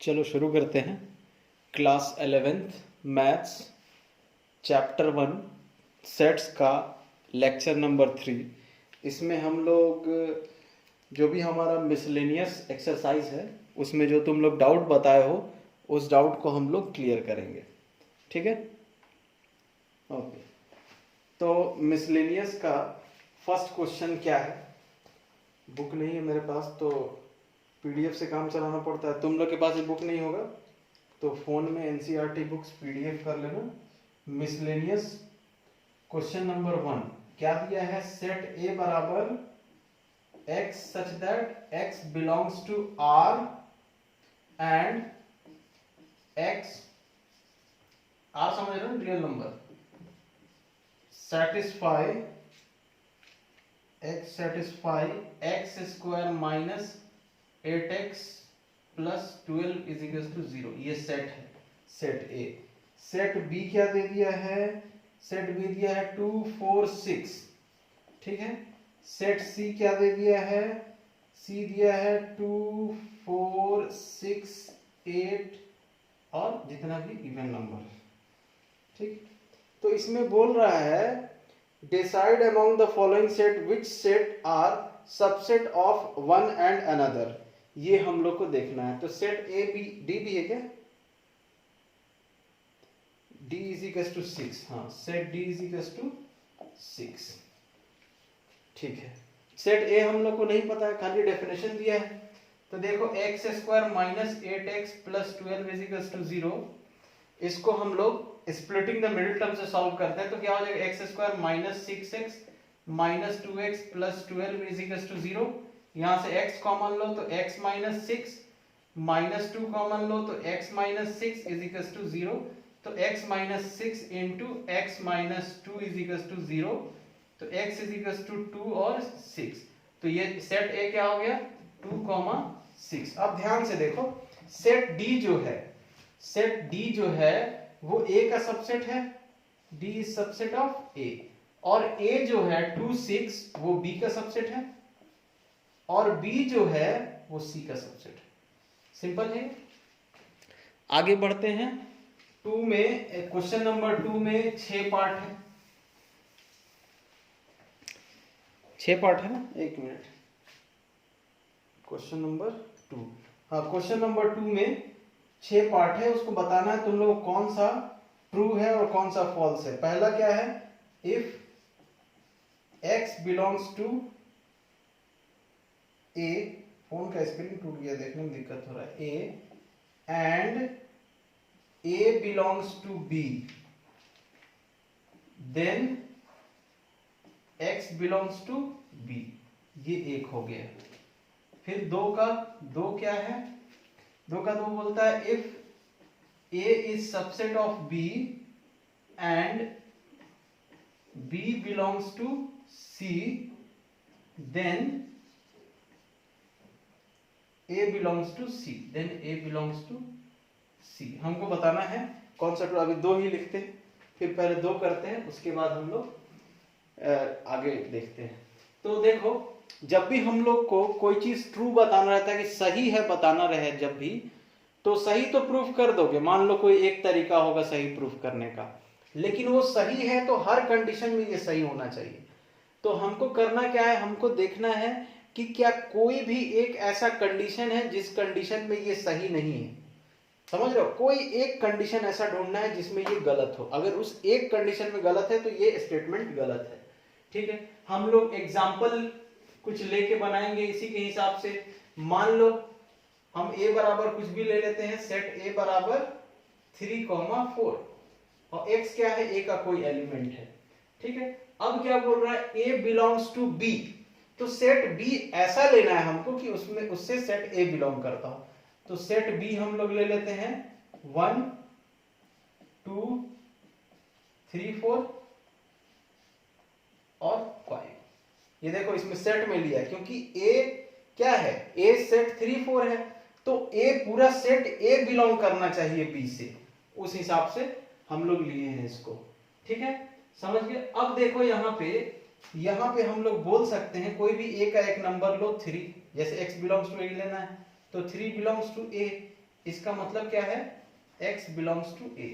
चलो शुरू करते हैं। Class 11th maths chapter 1 sets का लेक्चर नंबर 3। इसमें हम लोग जो भी हमारा मिसलेनियस एक्सरसाइज है उसमें जो तुम लोग डाउट बताए हो उस डाउट को हम लोग क्लियर करेंगे। ठीक है, ओके। तो मिसलेनियस का फर्स्ट क्वेश्चन क्या है? बुक नहीं है मेरे पास तो पीडीएफ से काम चलाना पड़ता है। तुम लोग के पास ये बुक नहीं होगा तो फोन में एनसीईआरटी बुक्स पीडीएफ कर लेना। मिसलेनियस क्वेश्चन नंबर 1 क्या दिया है? सेट ए बराबर x such that x belongs to R and x R समझ रहे हो, real number satisfy x square minus 8x plus 12 is equal to 0। ये सेट है, सेट ए। सेट बी क्या दे दिया है? सेट बी दिया है 2 4 6। ठीक है। सेट सी क्या दे दिया है? सी दिया है 2 4 6 8 और जितना भी इवन नंबर। ठीक, तो इसमें बोल रहा है decide among the following set which set are subset of one and another. ये हम लोग को देखना है। तो सेट ए बी डी भी है क्या? D is equal to 6। हाँ, set D is equal to 6। ठीक है। सेट ए हम लोग को नहीं पता है, खाली डेफिनेशन दिया है। तो देखो x square minus 8x plus 12 is equal to 0। इसको हम लोग स्प्लिटिंग द मिडिल टर्म से सॉल्व करते हैं। तो क्या हो जाएगा? X square minus 6x minus 2x plus 12 is equal to 0। यहां से x कॉमन लो तो x माइनस 6 माइनस 2 कॉमन लो तो x minus 6 is equal to 0। तो x minus 6 into x minus 2 is equal to 0। तो x इज इक्वल टू 2 और 6। तो ये सेट ए क्या हो गया? 2, 6। अब ध्यान से देखो, सेट डी जो है, सेट डी जो है वो ए का सबसेट है। डी इज सबसेट ऑफ ए। और ए जो है 2 6 वो बी का सबसेट है और बी जो है वो सी का सबसेट है। सिंपल है। आगे बढ़ते हैं। 2 में क्वेश्चन नंबर 2 में 6 पार्ट है। 6 पार्ट है ना? एक मिनट। क्वेश्चन नंबर 2, हाँ, क्वेश्चन नंबर 2 में 6 पार्ट है। उसको बताना है तुम लोग कौन सा ट्रू है और कौन सा फॉल्स है। पहला क्या है? If x belongs to a, phone का स्क्रीन टूट गया, देखने में दिक्कत हो रहा है, a and a belongs to b, then x belongs to b। ये एक हो गया। फिर 2 क्या है? 2 बोलता है if a is subset of b and b belongs to c, then a belongs to c, then a belongs to c। हमको बताना है कौन सा ट्रू। अभी 2 ही लिखते हैं, फिर पहले 2 करते हैं, उसके बाद हम लोग आगे देखते हैं। तो देखो, जब भी हम लोग को कोई चीज ट्रू बताना रहता है कि सही है बताना रहे, जब भी तो सही तो प्रूफ कर दोगे। मान लो कोई एक तरीका होगा सही प्रूफ करने का, लेकिन वो सही है तो हर कंडीशन में ये सही होना चाहिए। तो हमको करना क्या है? हमको देखना है कि क्या कोई भी एक ऐसा कंडीशन है जिस कंडीशन में ये सही नहीं है। समझ रहे हो? कोई एक कंडीशन ऐसा ढूंढना है जिसमें ये गलत हो। अगर उस एक कंडीशन में गलत है तो ये स्टेटमेंट गलत है। ठीक है। हम लोग एग्जाम्पल कुछ लेके बनाएंगे इसी के हिसाब से। मान लो हम a बराबर कुछ भी ले लेते हैं। सेट a बराबर 3, 4 और x क्या है? a का कोई एलिमेंट है। ठीक है। अब क्या बोल रहा है? a belongs to b। तो सेट b ऐसा लेना है हमको कि उसमें उससे सेट a बिलोंग करता हो। तो सेट b हम लोग ले लेते हैं 1 2 3 4 और 5। ये देखो इसमें सेट में लिया है क्योंकि a क्या है? a सेट 3 4 है तो a पूरा सेट a बिलोंग करना चाहिए b से। उस हिसाब से हम लोग लिए हैं इसको। ठीक है, समझ गए? अब देखो यहाँ पे हम लोग बोल सकते हैं कोई भी a का एक नंबर लो 3, जैसे x बिलोंग्स टू a लेना है तो 3 बिलोंग्स टू a। इसका मतलब क्या है, x belongs to a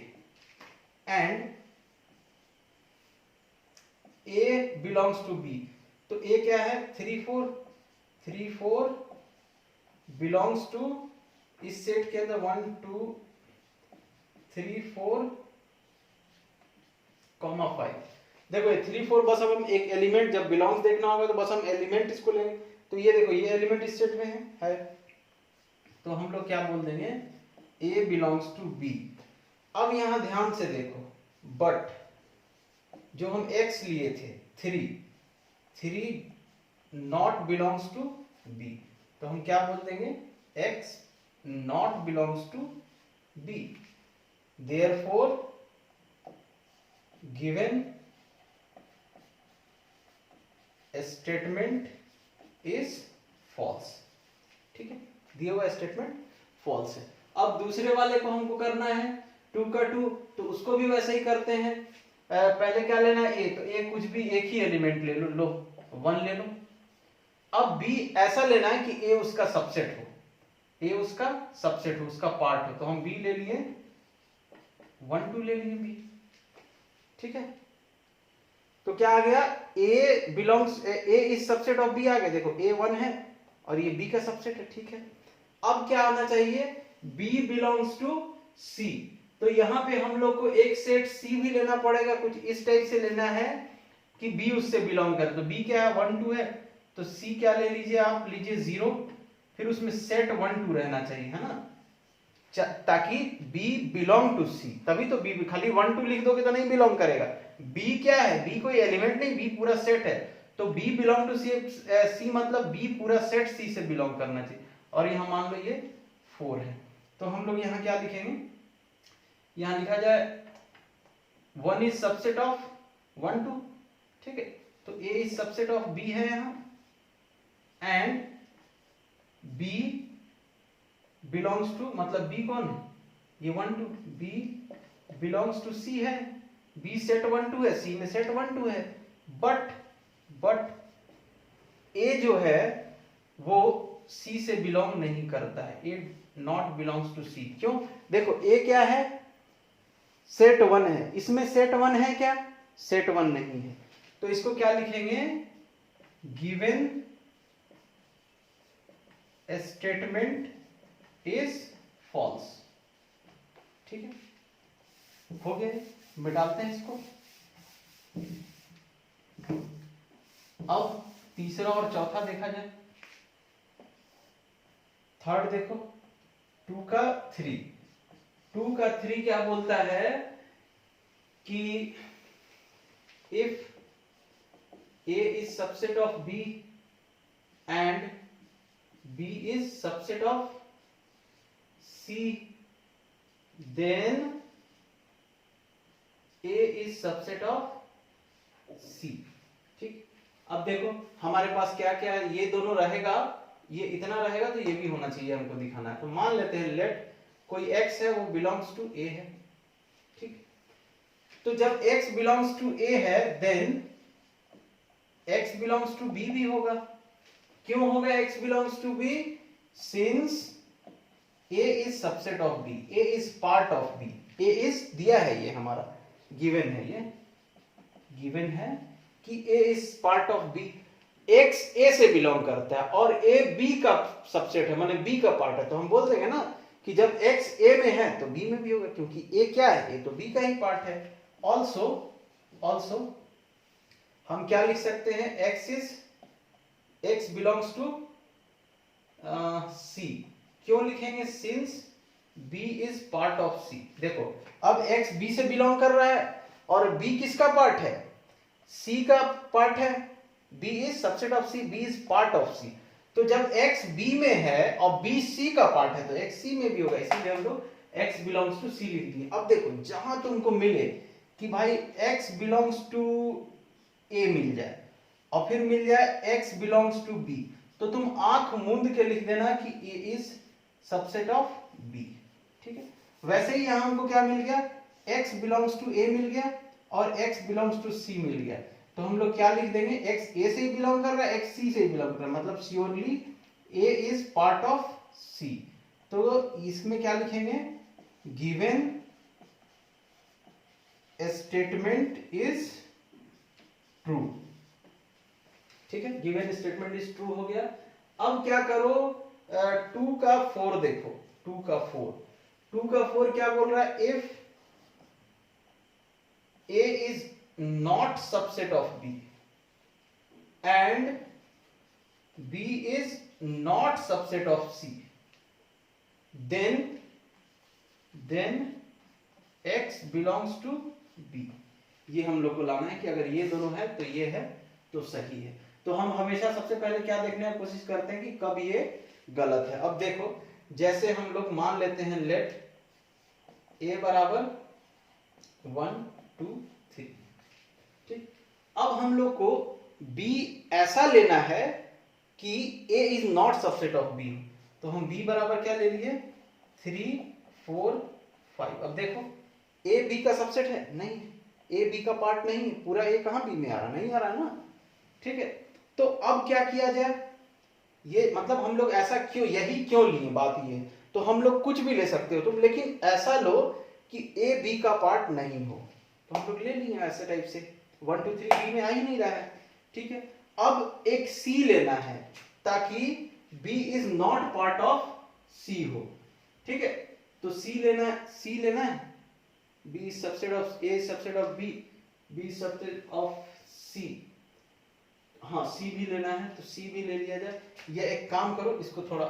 and a belongs to b। तो a क्या है, 3 4 बिलोंग्स टू इस सेट के अंदर 1 2 3 4 5। देखो ये 3 4 बस अब हम एक एलिमेंट, जब बिलोंग्स देखना होगा तो बस हम एलिमेंट इसको लेंगे। तो ये देखो ये एलिमेंट इस सेट में है तो हम लोग क्या बोल देंगे, a बिलोंग्स टू b। अब यहां ध्यान से देखो, बट जो हम x लिए थे 3 नॉट बिलोंग्स टू b, तो हम क्या बोल देंगे, x not belongs to b, therefore given statement is false. ठीक है, दिया हुआ स्टेटमेंट फॉल्स है। अब दूसरे वाले को हमको करना है 2 का 2, तो उसको भी वैसे ही करते हैं। पहले क्या लेना है, a, तो a कुछ भी एक ही एलिमेंट ले लो 1 ले लो। अब b ऐसा लेना है कि a उसका सबसेट हो, a उसका सबसेट हो, उसका पार्ट हो। तो हम b ले लिए 1 2 ले लिए b। ठीक है, तो क्या आ गया, a belongs a is subset of b आ गया। देखो a 1 है और ये b का सबसेट है। ठीक है, अब क्या आना चाहिए, b बिलोंग्स टू c। तो यहां पे हम लोग को एक सेट c भी लेना पड़ेगा, कुछ इस टाइप से लेना है कि b उससे बिलोंग करे। तो b क्या है, 1 2 है, तो c क्या ले लीजिए, आप लीजिए 0, फिर उसमें सेट 1 2 रहना चाहिए, है ना, ताकि b बिलोंग टू c। तभी तो b, खाली 1 2 लिख दोगे तो नहीं बिलोंग करेगा। b क्या है, b कोई एलिमेंट नहीं, b पूरा सेट है। तो b बिलोंग टू c मतलब b पूरा सेट c से बिलोंग करना चाहिए। और यहाँ मान लो ये 4 है, तो हम लोग यहाँ क्या लिखेंगे, यहाँ लिखा जाए 1 इज सबसेट ऑफ 1 2। ठीक है, तो a is subset of b है यहाँ, एंड b बिलोंग्स टू, मतलब b कौन है, ये 1 2, b बिलोंग्स टू c है, b सेट 1 2 है, c में सेट 1 2 है। बट a जो है वो c से बिलोंग नहीं करता है, a not belongs to c। क्यों, देखो a क्या है, सेट 1 है, इसमें सेट 1 है क्या, सेट 1 नहीं है। तो इसको क्या लिखेंगे, गिवन स्टेटमेंट इज फॉल्स। ठीक है, हो गया, मिटाते हैं इसको। अब तीसरा और चौथा देखा जाए। थर्ड देखो, 2 का 3 क्या बोलता है कि if a is subset of b and b is subset of c, then a is subset of c। ठीक, अब देखो हमारे पास क्या क्या है, ये दोनों रहेगा, ये इतना रहेगा तो ये भी होना चाहिए, हमको दिखाना है। तो मान लेते हैं लेट कोई x है वो बिलोंग्स टू a है। ठीक, तो जब x बिलोंग्स टू a है then x belongs to b भी होगा। क्यों होगा x belongs to b, since a is subset of b, a is part of b, a is दिया है, ये हमारा गिवन है, ये गिवन है कि a is part of b, x a से बिलोंग करता है और a b का सबसेट है, माने b का पार्ट है। तो हम बोल देंगे ना कि जब x a में है तो b में भी होगा, क्योंकि a क्या है, a तो b का ही पार्ट है। ऑल्सो हम क्या लिख सकते हैं, x बिलोंग्स टू c। क्यों लिखेंगे, since b is part of c। देखो अब x b से बिलोंग कर रहा है और b किसका पार्ट है, c का पार्ट है, b is subset of c, b is part of c। तो जब x b में है और b c का पार्ट है तो x c में भी होगा, इसीलिए हम लोग x बिलोंग्स टू c लिख दिए। अब देखो जहां तुमको मिले कि भाई x बिलोंग्स टू a मिल जाए और फिर मिल जाए x बिलोंग्स टू b, तो तुम आंख मूंद के लिख देना कि a is subset of b। ठीक है, वैसे ही यहां हमको क्या मिल गया, x बिलोंग्स टू a मिल गया और x बिलोंग्स टू c मिल गया। तो हम लोग क्या लिख देंगे, x a से ही बिलोंग कर रहा है, x c से ही बिलोंग कर रहा है, मतलब surely a is part of c। तो इसमें क्या लिखेंगे, गिवन स्टेटमेंट इज ट्रू। ठीक है, गिवन स्टेटमेंट इज ट्रू हो गया। अब क्या करो, 2 का 4 देखो, 2 का 4 क्या बोल रहा है, if A is not subset of B and B is not subset of C, then X belongs to B। ये हम लोग को लाना है कि अगर ये दोनों है तो ये है तो सही है। तो हम हमेशा सबसे पहले क्या देखने की कोशिश करते हैं कि कब ये गलत है। अब देखो, जैसे हम लोग मान लेते हैं लेट A बराबर 1 2 3, ठीक। अब हम लोग को B ऐसा लेना है कि A is not subset of B, तो हम B बराबर क्या ले लिए 3 4 5। अब देखो A B का सबसेट है, नहीं, A B का पार्ट नहीं है, पूरा A कहां B में आ रहा, नहीं आ रहा ना, ठीक है। तो अब क्या किया जाए, ये मतलब हम लोग ऐसा क्यों, यही क्यों लिए, बात ये। तो हम लोग कुछ भी ले सकते हो तुम, लेकिन ऐसा लो कि A B का पार्ट नहीं हो, तो हम लोग ले लिए ऐसे टाइप से। 1 2 3 B में आ ही नहीं रहा है, ठीक है। अब एक C लेना है ताकि B is not part of C हो, ठीक है। तो C लेना है, B is subset of A, subset of B, B is subset of C। हाँ, C भी लेना है तो C भी ले लिया जाए। या एक काम करो, इसको थोड़ा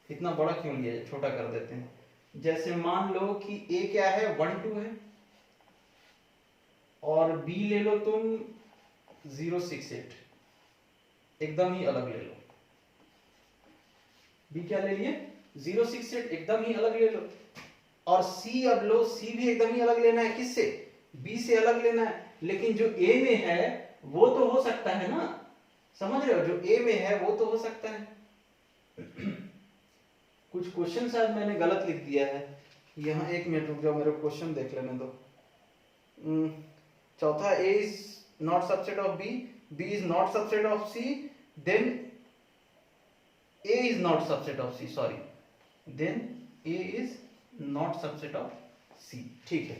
इतना बड़ा क्यों लिया जाए, छोटा कर देते हैं। जैसे मान लो कि A क्या है 1 2 है और B ले लो तुम 0 6 8, एकदम ही अलग ले लो। B क्या ले लिए 0 6 8, एकदम ही अलग ले लो। और C अब लो, C भी एकदम ही अलग लेना है, किससे, B से अलग लेना है। लेकिन जो A में है वो तो हो सकता है ना, समझ रहे हो, जो A में है वो तो हो सकता है। कुछ क्वेश्चन शायद मैंने गलत लिख दिया है, यहाँ एक मिनट रुक जाओ, मेरे क्वेश्चन देख लेने दो। चौथा, A is not subset of B, B is not subset of C, then A is not subset of C, sorry, then A is not subset of C, ठीक है।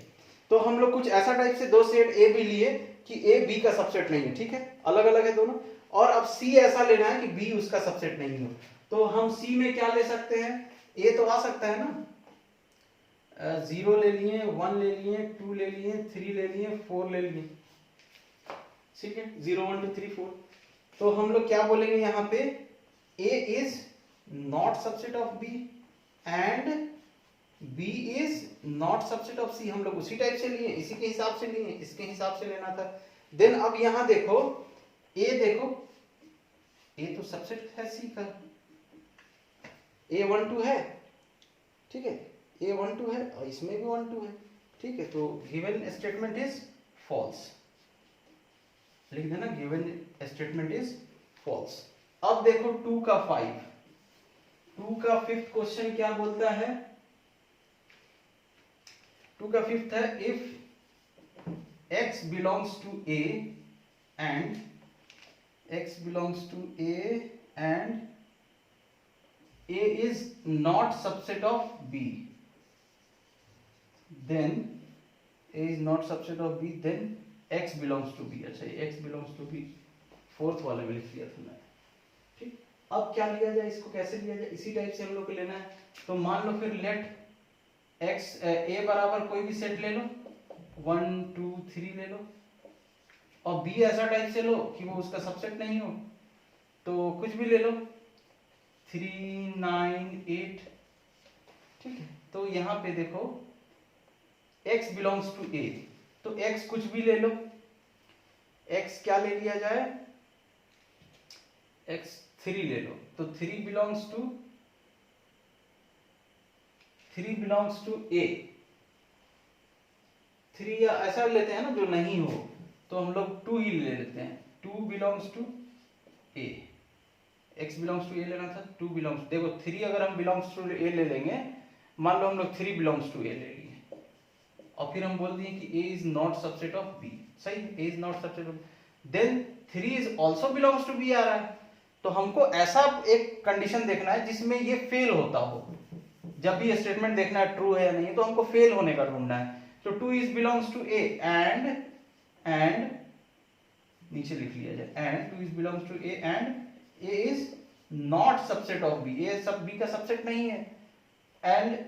तो हम लोग कुछ ऐसा टाइप से दो सेट A B लिए कि A B का सबसेट नहीं है, ठीक है, अलग अलग है दोनों। और अब C ऐसा लेना है कि B उसका सबसेट नहीं हो, तो हम C में क्या ले सकते हैं, A तो आ सकता है ना, 0 ले लिए, 1 ले लिए, 2 ले लिए, 3 ले लिए, 4 ले लिए, ठीक है, 0 1 2 3 4। तो हम लोग क्या बोलेंगे यहाँ पे, A is not subset of B and B is not subset of C। हम लोग उसी टाइप से लिए, इसी के हिसाब से लिए, इसके हिसाब से लेना था। देन अब यहाँ देखो A, देखो A तो सबसेट है C का, A 1 2 है, ठीक है, A 1 2 है और इसमें भी 1 2 है, ठीक है। तो गिवन स्टेटमेंट इज फॉल्स, लिख देना, गिवन स्टेटमेंट इज फॉल्स। अब देखो 2 का 5, 2 का 5th क्वेश्चन क्या बोलता है, 2 का 5th है, if x belongs to A and x belongs to A and A is not subset of B, then A is not subset of B, then x belongs to B। अच्छा, x belongs to B 4th वाले में लिख दिया था मैंने, ठीक। अब क्या लिया जाए, इसको कैसे लिया जाए, इसी टाइप से हम लोग को लेना है। तो मान लो फिर लेट x A बराबर कोई भी सेट ले लो, 1 2 3 ले लो, और B ऐसा टाइप से लो कि वो उसका सबसेट नहीं हो, तो कुछ भी ले लो, 3 9 8, ठीक है। तो यहाँ पे देखो x belongs to A, तो x कुछ भी ले लो, x क्या ले लिया जाए, x 3 ले लो, तो 3 belongs to A। 3 या ऐसा लेते हैं ना जो नहीं हो, तो हम लोग 2 ही ले लेते हैं, 2 belongs to A, x belongs to A लेना था, 2 belongs, देखो 3 अगर हम belongs to A ले लेंगे, मान लो हम लोग 3 belongs to A ले लिए और फिर हम बोल दिए कि A is not subset of B, सही, A is not subset of, then 3 is also belongs to B आ रहा है। तो हमको ऐसा एक कंडीशन देखना है जिसमें ये फेल होता हो, जब भी स्टेटमेंट देखना है ट्रू है या नहीं, तो हमको फेल होने का ढूंढना है। तो 2 is belongs to A and नीचे लिख लिया जाए, and 2 is belongs to A and A is not subset of B, A सब बी का सबसेट नहीं है। एंड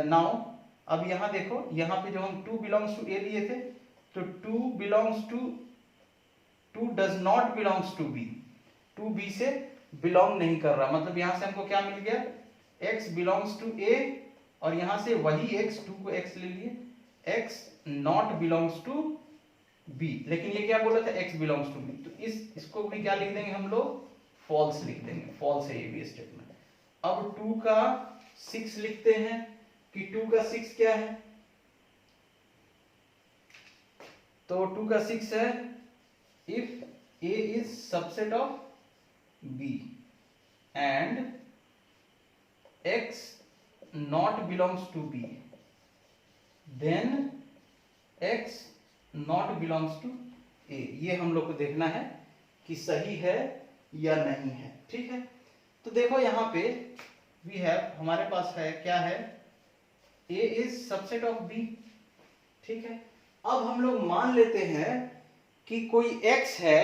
नाउ अब यहां देखो, यहां पे जो हम 2 बिलोंग्स टू ए लिए थे, तो 2 does not belongs to B, 2 B से बिलोंग नहीं कर रहा, मतलब यहां से हमको क्या मिल गया, x बिलोंग्स टू ए, और यहां से वही x, 2 को x ले लिए, x not belongs to b, लेकिन ये क्या बोला था, x बिलोंग्स टू b, तो इसको भी क्या लिख देंगे हम लोग, फॉल्स लिख देंगे, फॉल्स है ये भी स्टेटमेंट। अब 2 का 6 लिखते हैं कि 2 का 6 क्या है, तो 2 का 6 है if a is subset of b and x not belongs to b, then x not belongs to a, ये हम लोग को देखना है कि सही है या नहीं है, ठीक है। तो देखो यहाँ पे we have, हमारे पास है क्या है, a is subset of b, ठीक है। अब हम लोग मान लेते हैं कि कोई x है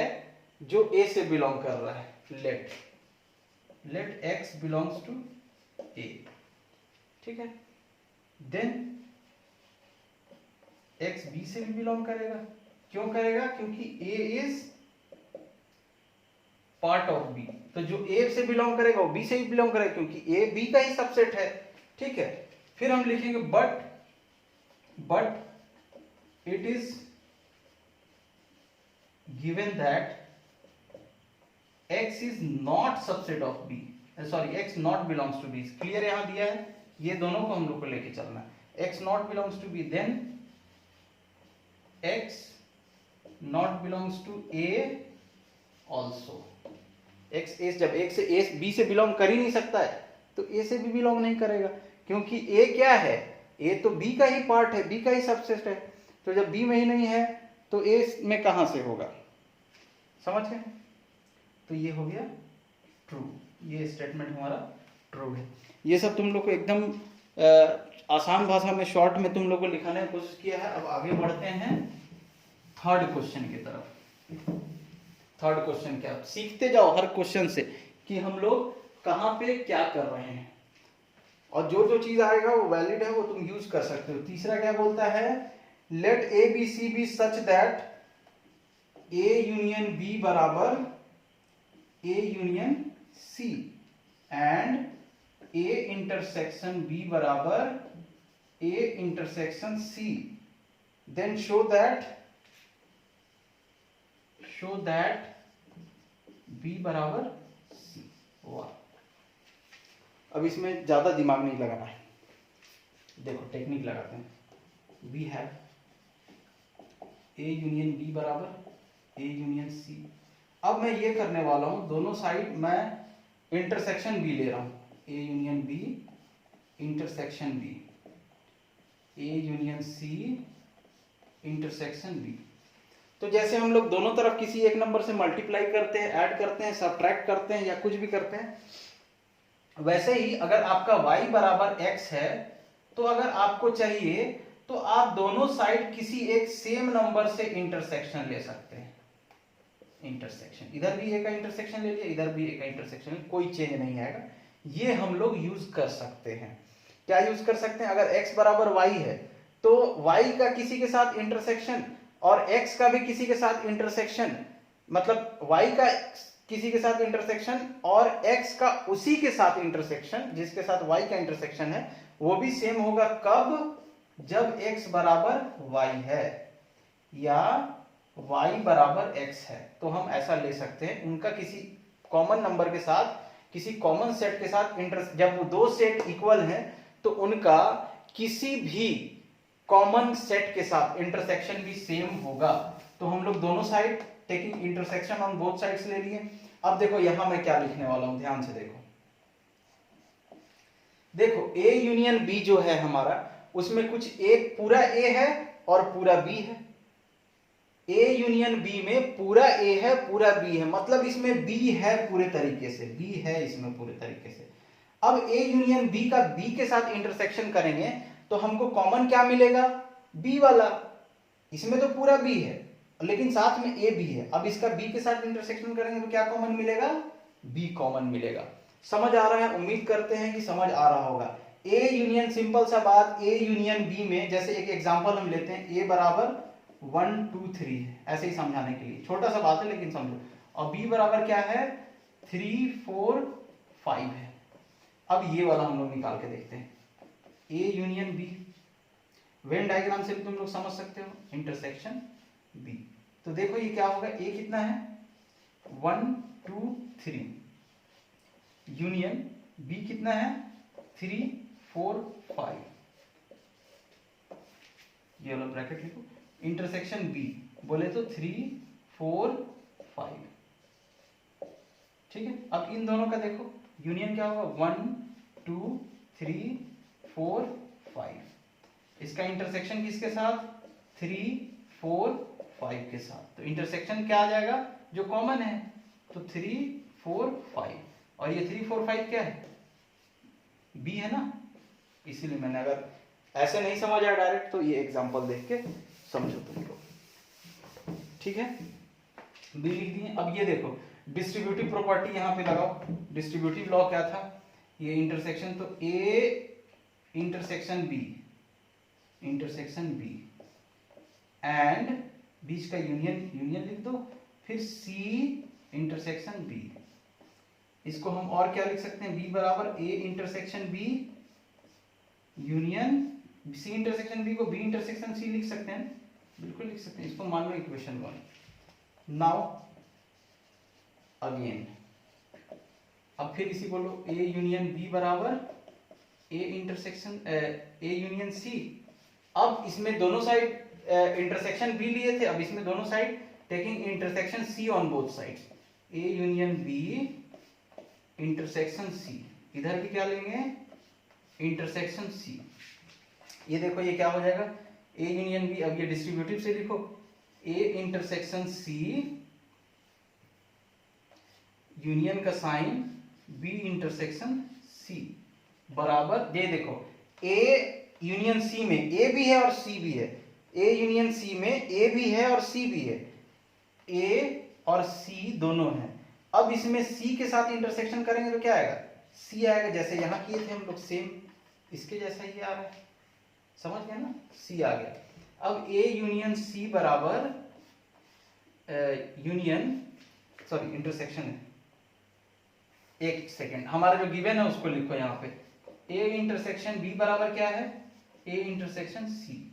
जो a से बिलोंग कर रहा है, let x belongs to a, ठीक है। देन x b से भी बिलोंग करेगा, क्यों करेगा, क्योंकि a is part of b, तो जो a से बिलोंग करेगा वो b से भी बिलोंग करेगा, क्योंकि a b का ही सबसेट है, ठीक है। फिर हम लिखेंगे but it is given that x is not subset of b, sorry x not belongs to b, clear यहां दिया है, ये दोनों को हम लोग को लेके चलना है, x not belongs to b, then x not belongs to a also, x a, जब x से a b से बिलोंग कर ही नहीं सकता है तो a से भी बिलोंग नहीं करेगा, क्योंकि a क्या है, a तो b का ही पार्ट है, b का ही सबसेट है, तो जब b में ही नहीं है तो a में कहां से होगा, समझ गए। तो ये हो गया ट्रू, ये स्टेटमेंट हमारा ट्रू है। ये सब तुम लोग को एकदम आसान भाषा में शॉर्ट में तुम लोग को लिखाने की कोशिश किया है। अब आगे बढ़ते हैं थर्ड क्वेश्चन की तरफ। थर्ड क्वेश्चन क्या, सीखते जाओ हर क्वेश्चन से कि हम लोग कहाँ पे क्या कर रहे हैं, और जो जो चीज आएगा वो वैलिड है, वो तुम यूज कर सकते हो। तीसरा क्या बोलता है, let A B C be such that A union B बराबर A union C and A intersection B बराबर A intersection C, then show that B बराबर C। वाह, अब इसमें ज्यादा दिमाग नहीं लगाना है, देखो टेक्निक लगाते हैं। We have A union B बराबर A यूनियन C। अब मैं ये करने वाला हूं, दोनों साइड मैं इंटरसेक्शन B ले रहा हूं, A union B intersection B, A union C intersection B। तो जैसे हम लोग दोनों तरफ किसी एक नंबर से मल्टीप्लाई करते हैं, ऐड करते हैं, सब्ट्रैक्ट करते हैं या कुछ भी करते हैं, वैसे ही अगर आपका y बराबर x है तो अगर आपको चाहिए तो आप दोनों साइड किसी एक सेम नंबर से इंटरसेक्शन ले सकते हैं। इंटरसेक्शन, इधर भी ए का इंटरसेक्शन ले लिया, इधर भी ए का इंटरसेक्शन, कोई चेंज नहीं आएगा, ये हम लोग यूज कर सकते हैं। क्या यूज कर सकते हैं, अगर x बराबर y है तो y का किसी के साथ इंटरसेक्शन और x का भी किसी के साथ इंटरसेक्शन, मतलब y का किसी के साथ इंटरसेक्शन और x का उसी के साथ इंटरसेक्शन, जिसके साथ y का इंटरसेक्शन है वो भी सेम होगा। कब, जब x बराबर y है या y बराबर x है, तो हम ऐसा ले सकते हैं, उनका किसी कॉमन नंबर के साथ, किसी कॉमन सेट के साथ जब वो दो सेट इक्वल हैं तो उनका किसी भी कॉमन सेट के साथ इंटरसेक्शन भी सेम होगा। तो हम लोग दोनों side taking intersection on both sides ले लिए। अब देखो यहां मैं क्या लिखने वाला हूं, ध्यान से देखो A यूनियन B जो है हमारा, उसमें कुछ एक पूरा A है और पूरा B है। A यूनियन B में पूरा A है पूरा B है, मतलब इसमें B है पूरे तरीके से, B है इसमें पूरे तरीके से। अब ए यूनियन बी का बी के साथ इंटरसेक्शन करेंगे तो हमको कॉमन क्या मिलेगा, बी वाला। इसमें तो पूरा बी है लेकिन साथ में ए भी है। अब इसका बी के साथ इंटरसेक्शन करेंगे तो क्या कॉमन मिलेगा, बी कॉमन मिलेगा। समझ आ रहा है, उम्मीद करते हैं कि समझ आ रहा होगा। ए यूनियन, सिंपल सा बात, ए यूनियन बी में जैसे एक एग्जांपल हम लेते हैं, ए बराबर 1 2 3 है, ऐसे ही समझाने के लिए, छोटा सा बात है लेकिन समझो। और बी बराबर क्या है, 3 4 5 है। अब ये वाला हम लोग निकाल के देखते हैं, A union B. Venn diagram से भी तुम लोग समझ सकते हो, इंटरसेक्शन बी। तो देखो ये क्या होगा, ए कितना है 1 2 3, यूनियन बी कितना है 3 4 5, ये वाला ब्रैकेट लिखो। इंटरसेक्शन बी बोले तो 3 4 5, ठीक है। अब इन दोनों का देखो, यूनियन क्या होगा 1 2 3 4 5, इसका इंटरसेक्शन किसके साथ 3 4 5 के साथ। तो इंटरसेक्शन क्या आ जाएगा, जो कॉमन है, तो 3 4 5, और ये 3 4 5 क्या है, बी है ना, इसीलिए मैंने, अगर ऐसे नहीं समझ आया डायरेक्ट तो ये एग्जांपल देख के समझो तुम लोग, ठीक है। बी लिख दिए। अब ये देखो डिस्ट्रीब्यूटिव प्रॉपर्टी यहां पे लगाओ। डिस्ट्रीब्यूटिव लॉ क्या था, ये इंटरसेक्शन, तो A intersection B, intersection B and बीच का यूनियन, यूनियन लिख दो, फिर सी इंटरसेक्शन बी। इसको हम और क्या लिख सकते हैं, बी बराबर A intersection B union C intersection B को बी इंटरसेक्शन सी लिख सकते हैं, बिल्कुल लिख सकते हैं। इसको मान लो इक्वेशन 1। नाउ अगेन, अब फिर इसी बोलो, ए यूनियन बी बराबर A intersection A union C. अब इसमें दोनों साइड इंटरसेक्शन बी लिए थे, अब इसमें दोनों side taking intersection C on both sides, A union B intersection C, इधर भी क्या लेंगे इंटरसेक्शन सी। ये देखो ये क्या हो जाएगा, ए यूनियन बी, अब ये डिस्ट्रीब्यूटिव से लिखो, ए इंटरसेक्शन सी यूनियन का साइन बी इंटरसेक्शन सी बराबर, ये देखो ए यूनियन सी में ए भी है और सी भी है, ए यूनियन सी में ए भी है और सी भी है, ए और सी दोनों हैं। अब इसमें सी के साथ इंटरसेक्शन करेंगे तो क्या आएगा, सी आएगा, जैसे यहां किए थे हम लोग सेम, इसके जैसा ही आ रहा है, समझ गए ना, सी आ गया। अब ए यूनियन सी बराबर यूनियन, सॉरी इंटरसेक्शन है, एक सेकेंड, हमारा जो गिवन है उसको लिखो यहाँ पे, ए इंटरसेक्शन बी बराबर क्या है, ए इंटरसेक्शन सी।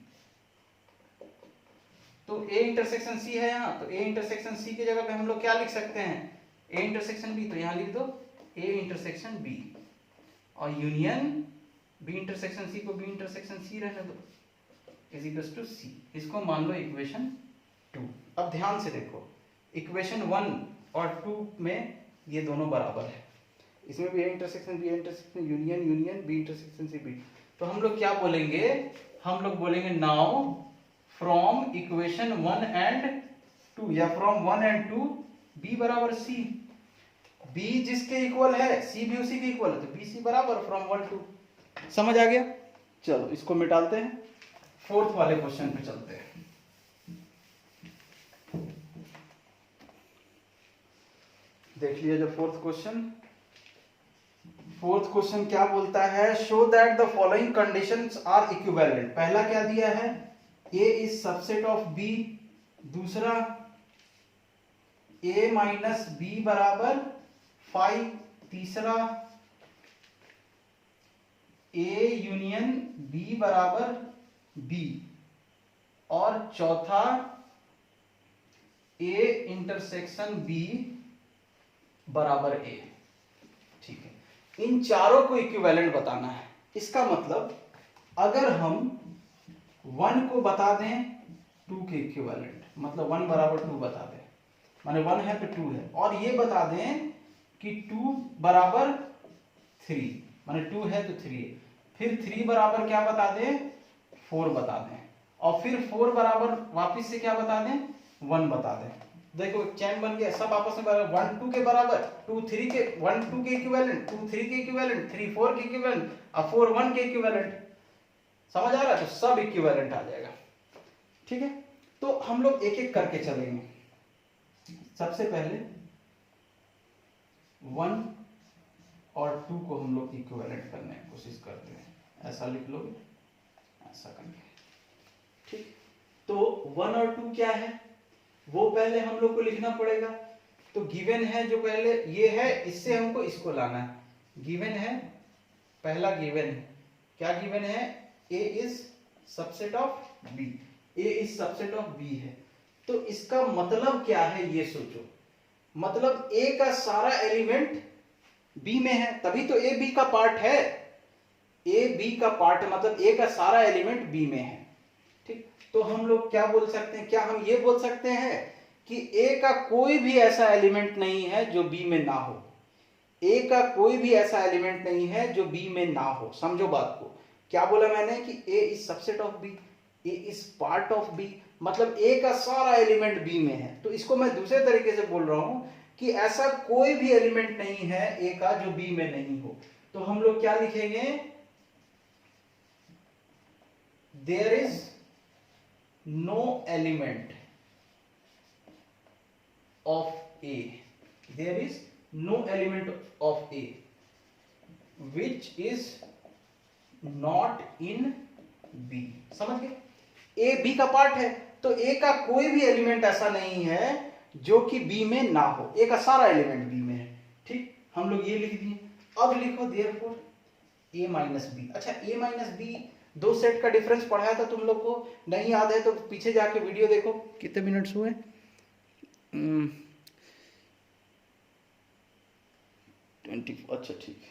तो ए इंटरसेक्शन सी है यहाँ, तो ए इंटरसेक्शन सी की जगह पे हम लोग क्या लिख सकते हैं, ए इंटरसेक्शन बी, तो यहाँ लिख दो ए इंटरसेक्शन बी, और यूनियन बी इंटरसेक्शन सी को बी इंटरसेक्शन सी रहने दो, इज इक्वल टू सी। इसको मान लो इक्वेशन 2। अब ध्यान से देखो, इक्वेशन 1 और 2 में ये दोनों बराबर है, इसमें भी A intersection B intersection union union B intersection C B. तो हम लोग क्या बोलेंगे, हम लोग बोलेंगे नाउ फ्रॉम इक्वेशन 1 एंड 2, या फ्रॉम 1 एंड 2 बी बराबर सी, बी जिसके इक्वल है सी भी उसी के इक्वल है, तो बी सी बराबर फ्रॉम 1 2। समझ आ गया, चलो इसको मिटाते हैं, फोर्थ वाले क्वेश्चन पे चलते हैं। देख लिया जो फोर्थ क्वेश्चन, फोर्थ क्वेश्चन क्या बोलता है, show that the following conditions are equivalent. पहला क्या दिया है, A is subset of B, दूसरा ए माइनस बी बराबर 5, तीसरा ए यूनियन बी बराबर बी, और चौथा ए इंटरसेक्शन बी बराबर ए। ठीक है, इन चारों को इक्विवेलेंट बताना है। इसका मतलब अगर हम 1 को बता दें 2 के इक्विवेलेंट, मतलब 1 बराबर 2 बता दें, माने 1 है तो 2 है, और ये बता दें कि 2 बराबर 3, माने 2 है तो 3 है, फिर 3 बराबर क्या बता दें 4 बता दें, और फिर 4 बराबर वापिस से क्या बता दें 1 बता दें, देखो चैन बन गया, सब आपस में बराबर, 1 2 के बराबर, 2 3 के, 1 2 के इक्विवेलेंट, 2 3 के इक्विवेलेंट, 3 4 के इक्विवेलेंट और 4 1 के इक्विवेलेंट। समझ आ रहा है? तो सब इक्विवेलेंट आ जाएगा। ठीक है, तो हम लोग एक एक करके चलेंगे। सबसे पहले 1 और 2 को हम लोग इक्विवेलेंट करने की कोशिश करते हैं। ऐसा लिख लोगे, ऐसा करके। ठीक, तो 1 और 2 क्या है वो पहले हम लोग को लिखना पड़ेगा। तो गिवन है जो पहले ये है, इससे हमको इसको लाना है। गिवन है, पहला गिवन है, क्या गिवन है? A is subset of B, A is subset of B है। तो इसका मतलब क्या है ये सोचो, मतलब A का सारा एलिमेंट B में है, तभी तो A B का पार्ट है। A B का पार्ट है, मतलब A का सारा एलिमेंट B में है। ठीक, तो हम लोग क्या बोल सकते हैं, क्या हम ये बोल सकते हैं कि A का कोई भी ऐसा एलिमेंट नहीं है जो B में ना हो। A का कोई भी ऐसा एलिमेंट नहीं है जो B में ना हो। समझो बात को, क्या बोला मैंने कि A is subset of B, A is part of B, मतलब A का सारा एलिमेंट B में है। तो इसको मैं दूसरे तरीके से बोल रहा हूं कि ऐसा कोई भी एलिमेंट नहीं है A का जो B में नहीं हो। तो हम लोग क्या लिखेंगे? There is no element of A, there is no element of A which is not in B। समझ गए? A B का पार्ट है, तो A का कोई भी एलिमेंट ऐसा नहीं है जो कि B में ना हो। A का सारा एलिमेंट B में है। ठीक, हम लोग ये लिख दिए। अब लिखो therefore A माइनस बी। अच्छा, A माइनस बी दो सेट का डिफरेंस पढ़ाया था तुम लोग को, नहीं याद है तो पीछे जाके वीडियो देखो। कितने मिनट्स हुए? 20। अच्छा ठीक है,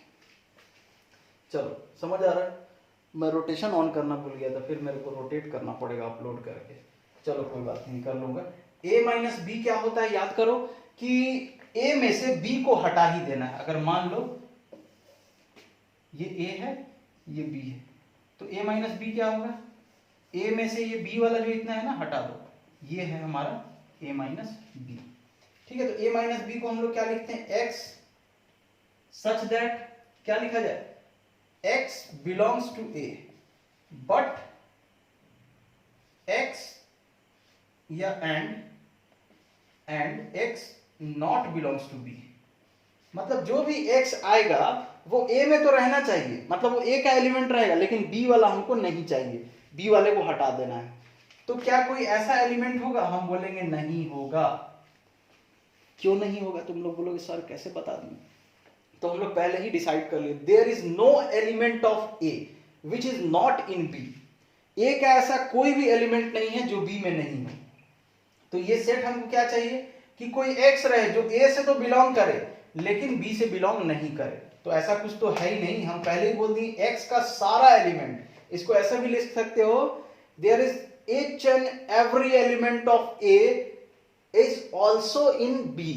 चलो समझ आ रहा है। मैं रोटेशन ऑन करना भूल गया था, फिर मेरे को रोटेट करना पड़ेगा अपलोड करके। चलो कोई बात नहीं, कर लूंगा। A माइनस बी क्या होता है याद करो कि A में से B को हटा ही देना है। अगर मान लो ये A है, ये B है, तो A माइनस बी क्या होगा? A में से ये B वाला जो इतना है ना हटा दो, ये है हमारा A माइनस बी। ठीक है, तो A माइनस बी को हम लोग क्या लिखते हैं? X सच दैट क्या लिखा जाए? X belongs to A but X या and X not belongs to B। मतलब जो भी X आएगा वो A में तो रहना चाहिए, मतलब वो A का एलिमेंट रहेगा, लेकिन B वाला हमको नहीं चाहिए, B वाले को हटा देना है। तो क्या कोई ऐसा एलिमेंट होगा? हम बोलेंगे नहीं होगा। क्यों नहीं होगा? तुम लोग बोलोगे सर कैसे बता दें? तो हम लोग पहले ही डिसाइड कर लिए, there is no element of A which is not in B. A का ऐसा कोई भी एलिमेंट नहीं है जो बी में नहीं हो। तो ये सेट हमको क्या चाहिए कि कोई एक्स रहे जो ए से तो बिलोंग करे लेकिन बी से बिलोंग नहीं करे। तो ऐसा कुछ तो है ही नहीं, हम पहले ही बोल दिए एक्स का सारा एलिमेंट। इसको ऐसा भी लिख सकते हो, there is each and every element of A is also in B,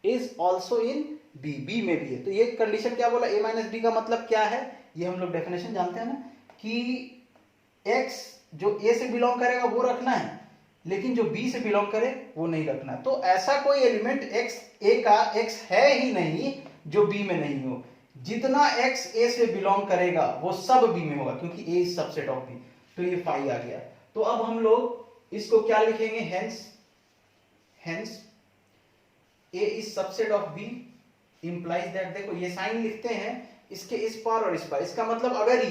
is also in B, B में भी है। तो ये कंडीशन क्या बोला? A माइनस बी का मतलब क्या है? ये हम लोग डेफिनेशन जानते हैं ना कि X जो A से बिलोंग करेगा वो रखना है, लेकिन जो B से बिलोंग करे वो नहीं रखना है। तो ऐसा कोई एलिमेंट X A का X है ही नहीं जो B में नहीं हो। जितना X A से बिलोंग करेगा वो सब B में होगा, क्योंकि A is subset of B। तो ये फाई आ गया। तो अब हम लोग इसको क्या लिखेंगे? Hence A is subset of B implies that, देखो ये साइन लिखते हैं इसके इस पार और इस पार, इसका मतलब अगर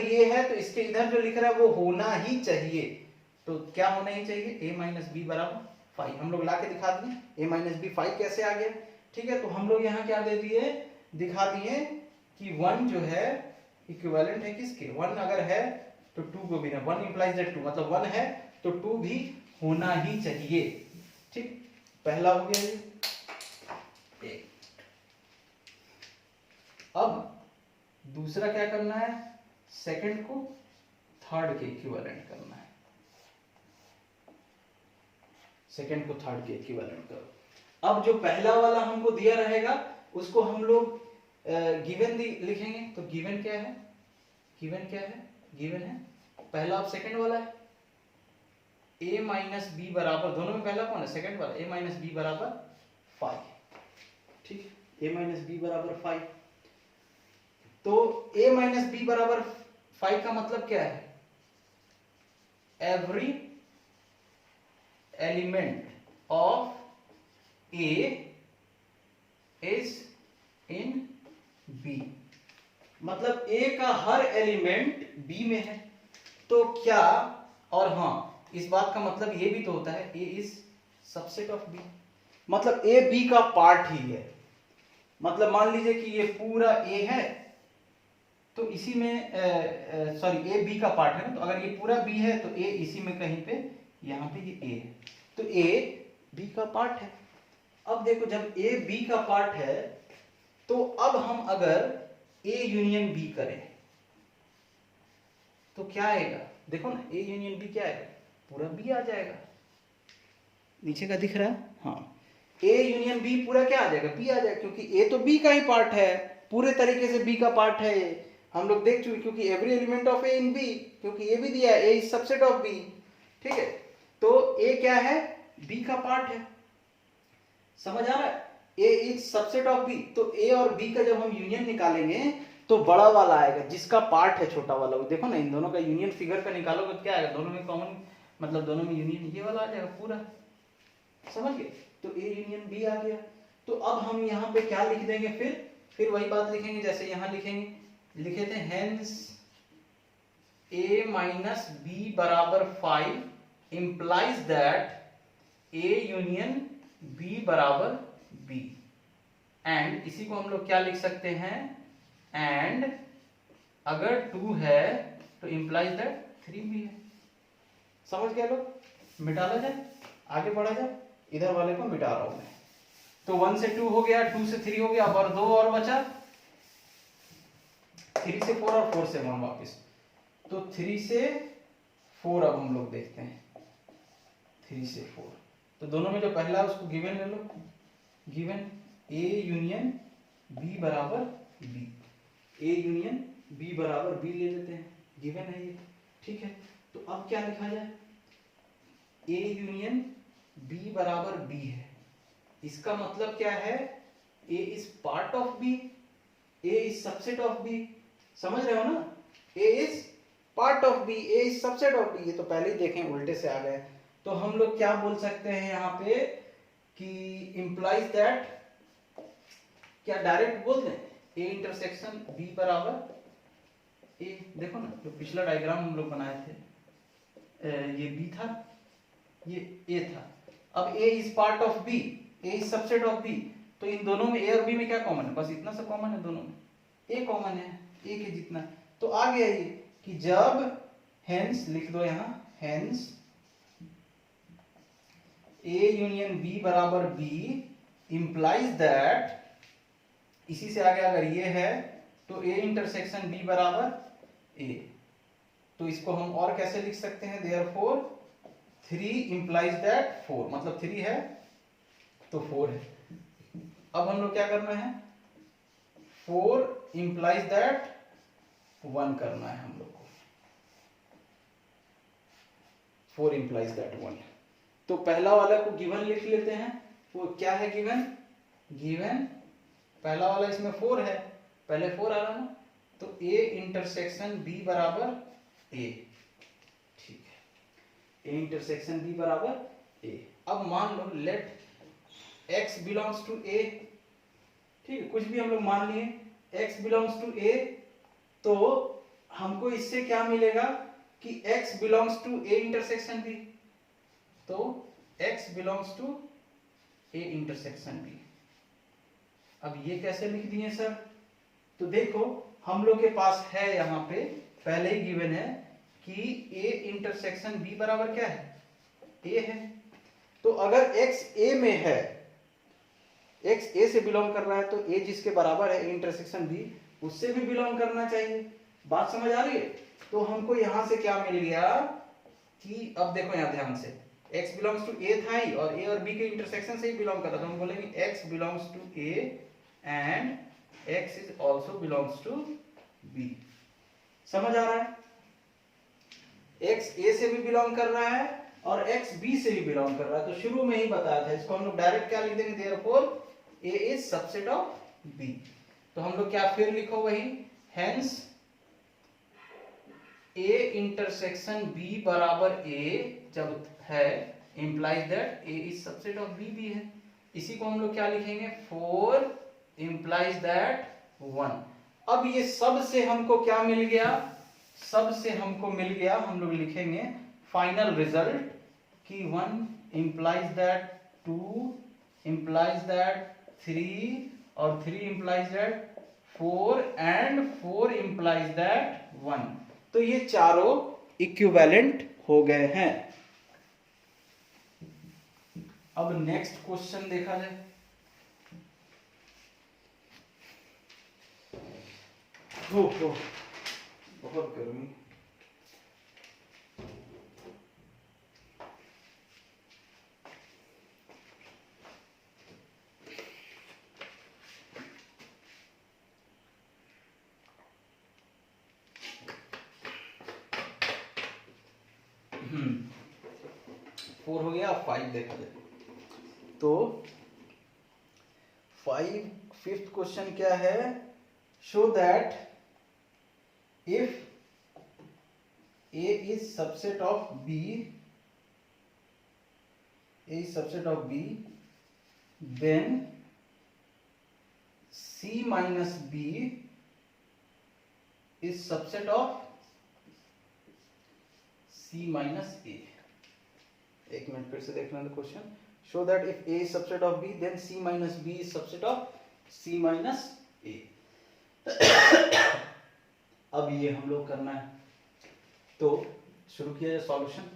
ये है तो इसके इधर जो लिख रहा है वो होना ही चाहिए। तो क्या होना ही चाहिए? A माइनस बी बराबर फाइव। हम लोग लाके दिखा दिए A माइनस बी फाइव कैसे आ गया। ठीक है, तो हम लोग यहाँ क्या दे दिए? दिखा दिए कि 1 जो है इक्विवेलेंट है किसके? 1 अगर है तो 2 को भी ना, 1 इंप्लाइज दैट 2, मतलब 1 है तो 2 भी होना ही चाहिए। ठीक, पहला हो गया ये। अब दूसरा क्या करना है? सेकंड को थर्ड के इक्विवेलेंट करना है। सेकंड को थर्ड के इक्विवेलेंट करो। अब जो पहला वाला हमको दिया रहेगा उसको हम लोग गिवन लिखेंगे। तो गिवन क्या है? गिवन है पहला, अब सेकंड वाला है। a माइनस बी बराबर, दोनों में पहला कौन है, सेकंड वाला, a माइनस बी बराबर 5, ठीक है, a माइनस बी बराबर 5। तो a माइनस बी बराबर 5 का मतलब क्या है, every element of a is in b, मतलब a का हर एलिमेंट b में है। तो क्या, और हाँ इस बात का मतलब ये भी तो होता है a is subset of b, मतलब a b का पार्ट ही है। मतलब मान लीजिए कि ये पूरा a है, तो इसी में सॉरी a b का पार्ट है ना, तो अगर ये पूरा b है तो a इसी में कहीं पे, यहाँ पे ये a है, तो a b का पार्ट है। अब देखो जब a b का पार्ट है, तो अब हम अगर a यूनियन b करें तो क्या आएगा, देखो ना a यूनियन b क्या आएगा, पूरा b आ जाएगा, नीचे का दिख रहा है, हाँ a यूनियन b पूरा क्या आ जाएगा, b आ जाएगा, क्योंकि a तो b का ही पार्ट है, पूरे तरीके से b का पार्ट है ये, हम लोग देख चुके, क्योंकि every element of a in b, क्योंकि ये भी दिया है a is subset of b, ठीक है, तो a क्या है, b का पार्ट है, समझ आ रहा है, a is subset of b, तो a और b का जब हम यूनियन निकालेंगे तो बड़ा वाला आएगा जिसका पार्ट है छोटा वाला, वो देखो ना इन दोनों का यूनियन फिगर का निकालोगे तो क्या आएगा, दोनों में कॉमन, मतलब दोनों में यूनियन ये वाला आ जाएगा पूरा, समझ गए, तो a यूनियन b आ गया। तो अब हम यहाँ पे क्या लिख देंगे, फिर वही बात लिखेंगे जैसे यहाँ लिखेंगे, लिखे थे हेंस a माइनस बी बराबर 5 implies that a union b बराबर b, एंड इसी को हम लोग क्या लिख सकते हैं, एंड अगर 2 है तो इंप्लाइज दैट 3 भी है। समझ गए लोग, मिटाला जाए, आगे बढ़ा जाए, इधर वाले को मिटा रहा हूं मैं, तो 1 से 2 हो गया, 2 से 3 हो गया, अब और 2 और बचा, 3 से 4 और 4 से 1 वापस, तो 3 से 4 अब हम लोग देखते हैं, 3 से 4, तो दोनों में जो पहला है उसको गिवन ले लो, गिवन a यूनियन b बराबर b, a यूनियन b बराबर b ले लेते हैं, गिवन है ये, ठीक है, तो अब क्या लिखा जाए, a यूनियन b बराबर b है, इसका मतलब क्या है, a is part of b, a is subset of b, समझ रहे हो ना, a is part of b, a is subset of b, ये तो पहले ही देखें उल्टे से आ गए, तो हम लोग क्या बोल सकते हैं यहाँ पे कि इंप्लाइज दैट, क्या डायरेक्ट बोल दें, a इंटरसेक्शन b बराबर a, देखो ना जो पिछला डायग्राम हम लोग बनाए थे, ये b था, ये a था, अब a is part of b, a is subset of b, तो इन दोनों में a और b में क्या कॉमन है, बस इतना सा कॉमन है, दोनों में a कॉमन है, a के जितना, तो आ गया ये कि जब, हेंस लिख दो यहाँ, हेंस a यूनियन b बराबर b इंप्लाइज दैट, इसी से आगे अगर ये है तो a इंटरसेक्शन b बराबर a, तो इसको हम और कैसे लिख सकते हैं, देयरफॉर 3 इंप्लाइज दैट 4, मतलब 3 है तो 4 है। अब हम लोग क्या करना है, 4 इंप्लाइज दैट 1 करना है हम लोग को, 4 इंप्लाइज दैट 1, तो पहला वाला को गिवन लिख लेते हैं, वो क्या है गिवन, गिवन पहला वाला इसमें 4 है, पहले 4 आ रहा ना, तो a इंटरसेक्शन b बराबर a, ठीक है, a इंटरसेक्शन b बराबर a। अब मान लो let x belongs to a, ठीक है, कुछ भी हम लोग मान लिए, x बिलोंग्स टू a, तो हमको इससे क्या मिलेगा कि x belongs to a intersection b, तो x belongs to a intersection b। अब ये कैसे लिख दिए सर, तो देखो हम लोग के पास है यहाँ पे पहले ही गिवन है कि a इंटरसेक्शन b बराबर क्या है, a है, तो अगर x a में है, x a से बिलोंग कर रहा है, तो a जिसके बराबर है a इंटरसेक्शन b उससे भी बिलोंग करना चाहिए, बात समझ आ रही है, तो हमको यहाँ से क्या मिल गया कि, अब देखो यहाँ ध्यान से, x बिलोंग्स टू a था ही, और a और b के इंटरसेक्शन से ही बिलोंग कर रहा, तो हम बोलेंगे x belongs to a and x is also belongs to b, समझ आ रहा है, x a से भी बिलोंग कर रहा है और x b से भी बिलोंग कर रहा है, तो शुरू में ही बताया था, इसको हम लोग डायरेक्ट क्या लिख देंगे, therefore a is subset of b। तो हम लोग क्या फिर लिखो वही, हेंस a इंटरसेक्शन b बराबर a जब है implies that a is subset of b भी है। इसी को हम लोग क्या लिखेंगे, 4 इंप्लाइज दैट 1। अब ये सब से हमको क्या मिल गया, सब से हमको मिल गया, हम लोग लिखेंगे फाइनल रिजल्ट कि 1 इंप्लाइज दैट 2 इंप्लाइज दैट 3 और 3 implies that 4 and 4 implies that 1। तो ये चारों इक्विवेलेंट हो गए हैं। अब नेक्स्ट क्वेश्चन देखा जाए। हो बहुत गर्मी। फोर हो गया, अब 5 देखा जाए। तो 5th क्वेश्चन क्या है, show that if a is subset of b, a is subset of b, then c minus b is subset of c minus a। एक मिनट फिर से देखना था question, show that if a is subset of b then c minus b is subset of c minus a। अब ये हम लोग करना है, तो शुरू किया जाए सॉल्यूशन।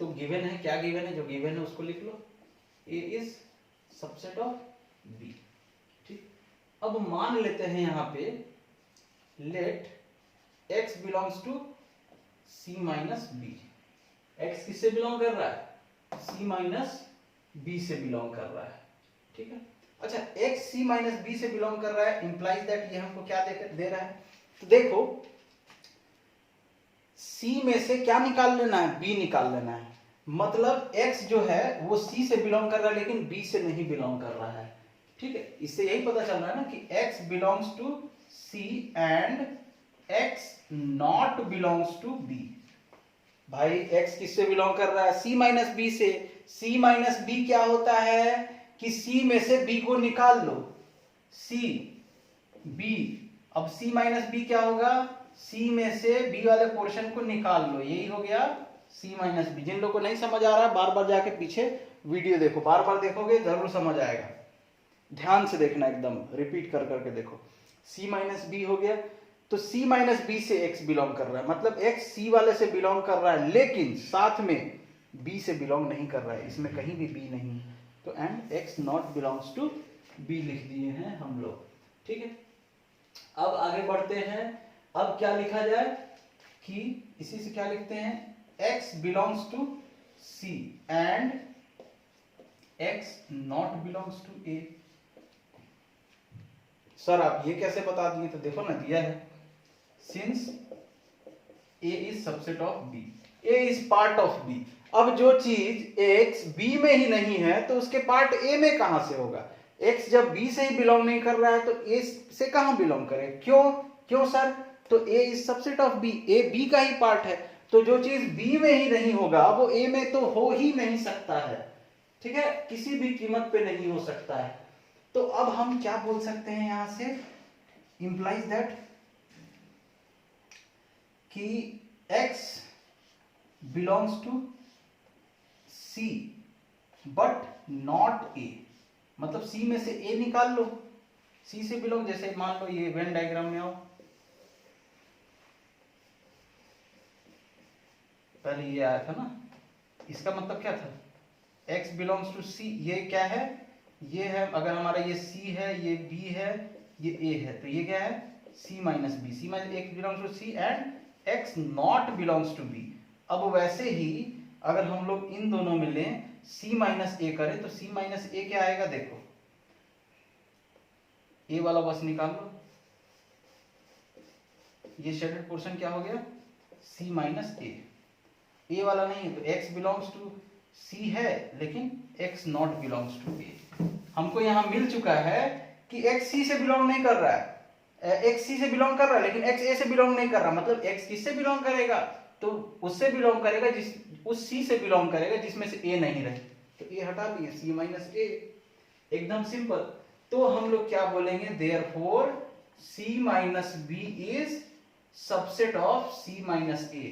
तो गिवन है, क्या गिवन है, जो गिवन है उसको लिख लो, a is subset of b। ठीक, अब मान लेते हैं यहां पे let x belongs to c minus b। x किससे बिलोंग कर रहा है, c माइनस b से बिलोंग कर रहा है। ठीक है, अच्छा x c माइनस b से बिलोंग कर रहा है, इंप्लाइज दैट ये हमको क्या दे रहा है, तो देखो c में से क्या निकाल लेना है, b निकाल लेना है। मतलब x जो है वो c से बिलोंग कर रहा है लेकिन b से नहीं बिलोंग कर रहा है। ठीक है, इससे यही पता चल रहा है ना कि x belongs to c and x not belongs to b। भाई x किससे बिलोंग कर रहा है, c माइनस b से। c माइनस b क्या होता है कि c में से b को निकाल लो, c b। अब c माइनस b क्या होगा, c में से b वाले पोर्शन को निकाल लो, यही हो गया c माइनस b। जिन लोगों को नहीं समझ आ रहा है बार बार जाके पीछे वीडियो देखो, बार बार देखोगे जरूर समझ आएगा, ध्यान से देखना, एकदम रिपीट कर करके देखो। c माइनस b हो गया, तो c माइनस b से x बिलोंग कर रहा है, मतलब x c वाले से बिलोंग कर रहा है लेकिन साथ में b से बिलोंग नहीं कर रहा है, इसमें कहीं भी b नहीं है, तो and x not belongs to b लिख दिए हैं हम लोग। ठीक है, अब आगे बढ़ते हैं। अब क्या लिखा जाए कि इसी से क्या लिखते हैं, x belongs to c and x not belongs to a। Sir आप ये कैसे बता दिए, तो देखो ना दिया है, since a is subset of b, a is part of b। अब जो चीज x b में ही नहीं है तो उसके पार्ट a में कहां से होगा, x जब b से ही बिलोंग नहीं कर रहा है तो a से कहां बिलोंग करे, क्यों सर, तो a is subset of b, a b का ही पार्ट है, तो जो चीज b में ही नहीं होगा वो a में तो हो ही नहीं सकता है। ठीक है, किसी भी कीमत पे नहीं हो सकता है। तो अब हम क्या बोल सकते हैं यहां से, इंप्लाइज दैट कि x belongs to c but not a, मतलब c में से a निकाल लो, c से बिलोंग, जैसे मान लो ये वेन डायग्राम में आओ, पहले ये आया था ना, इसका मतलब क्या था, x बिलोंग्स टू c, ये क्या है, ये है, अगर हमारा ये c है, ये b है, ये a है, तो ये क्या है c minus b, c minus x belongs to c and x not belongs to b। अब वैसे ही अगर हम लोग इन दोनों में लें c माइनस a करें तो c माइनस a क्या आएगा, देखो a वाला बस निकाल लो, ये शेडेड पोर्शन क्या हो गया c माइनस a। ए वाला नहीं है, तो x बिलोंग्स टू c है, लेकिन x not belongs to a। हमको यहाँ मिल चुका है कि x c से बिलोंग नहीं कर रहा है, x c से बिलोंग कर रहा है, लेकिन x a से बिलोंग नहीं कर रहा। मतलब x किससे बिलोंग करेगा, तो उससे बिलोंग करेगा जिस उस c से बिलोंग करेगा जिसमें से a नहीं रहे, तो a हटा दिए, c माइनस a, एकदम सिंपल। तो हम लोग क्या बोलेंगे, therefore c minus b is subset of c minus a।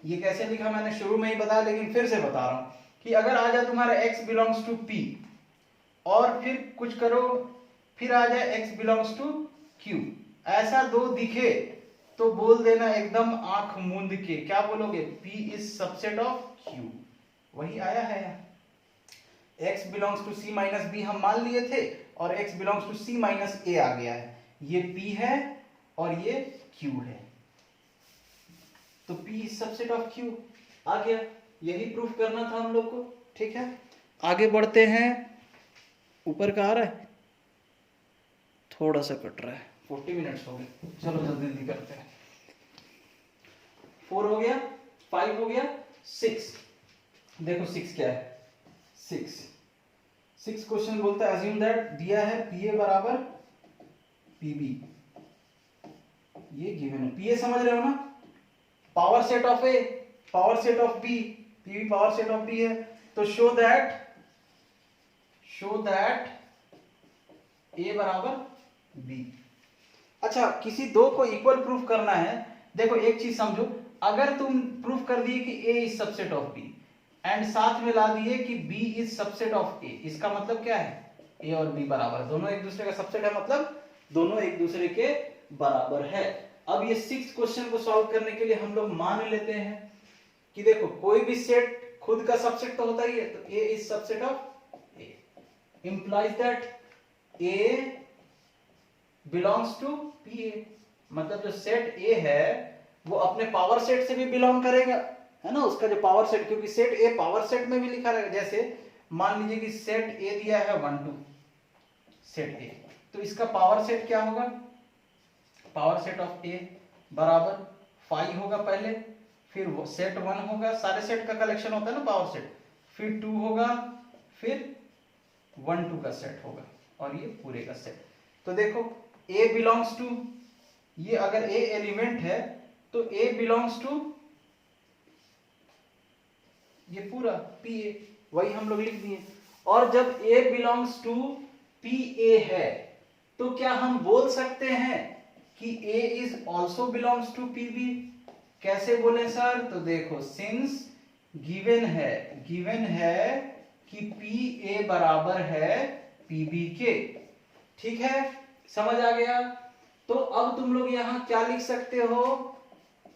ये कैसे लिखा मैंने शुरू में ही बताया, लेकिन फिर से बता रहा हूं कि अगर आ जाए तुम्हारा x बिलोंग्स टू p और फिर कुछ करो, फिर आ जाए x बिलोंग्स टू q, ऐसा दो दिखे तो बोल देना एकदम आंख मूंद के, क्या बोलोगे, p is subset of q। वही आया है यहाँ, x belongs to c minus b हम मान लिए थे और x belongs to c minus a आ गया है, ये p है और ये q है, तो p is subset of q आ गया। यही प्रूफ करना था हम लोग को, ठीक है। आगे बढ़ते हैं, ऊपर का आ रहा है, थोड़ा सा कट रहा है, 40 मिनट्स हो गए, चलो जल्दी जल्दी करते हैं। 4 हो गया, 5 हो गया, 6। देखो 6 क्या है, 6 क्वेश्चन बोलता है अज्यूम दैट दिया है पीए बराबर पीबी, ये गिवन है। पीए समझ रहे हो ना, power set of A, power set of B, P B power set of B है, तो शो दैट ए बराबर बी। अच्छा, किसी दो को इक्वल प्रूफ करना है, देखो एक चीज समझो, अगर तुम प्रूफ कर दिए कि A is subset of B and साथ में ला दिए कि B is subset of A, इसका मतलब क्या है, ए और बी बराबर, दोनों एक दूसरे का सबसेट है, मतलब दोनों एक दूसरे के बराबर है। अब ये 6 क्वेश्चन को सॉल्व करने के लिए हम लोग मान लेते हैं कि देखो कोई भी सेट खुद का सबसेट तो होता ही है, तो A is subset of A implies that A belongs to P A, मतलब जो सेट ए है वो अपने पावर सेट से भी बिलोंग करेगा, है ना, उसका जो पावर सेट, क्योंकि सेट ए पावर सेट में भी लिखा रहेगा। जैसे मान लीजिए कि सेट ए दिया है 1 2, सेट ए, तो इसका पावर सेट क्या होगा, पावर सेट ऑफ ए बराबर 5 होगा पहले, फिर वो सेट 1 होगा, सारे सेट का कलेक्शन होता है ना पावर सेट, फिर 2 होगा, फिर 1 2 का सेट होगा, और ये पूरे का सेट। तो देखो A बिलोंग्स टू, ये अगर A एलिमेंट है तो A बिलोंग्स टू ये पूरा PA, वही हम लोग लिख दिए। और जब A बिलोंग्स टू PA है तो क्या हम बोल सकते हैं कि A is also belongs to PB? कैसे बोले सर, तो देखो सिंस गिवन है कि PA बराबर है PB के, ठीक है, समझ आ गया। तो अब तुम लोग यहां क्या लिख सकते हो,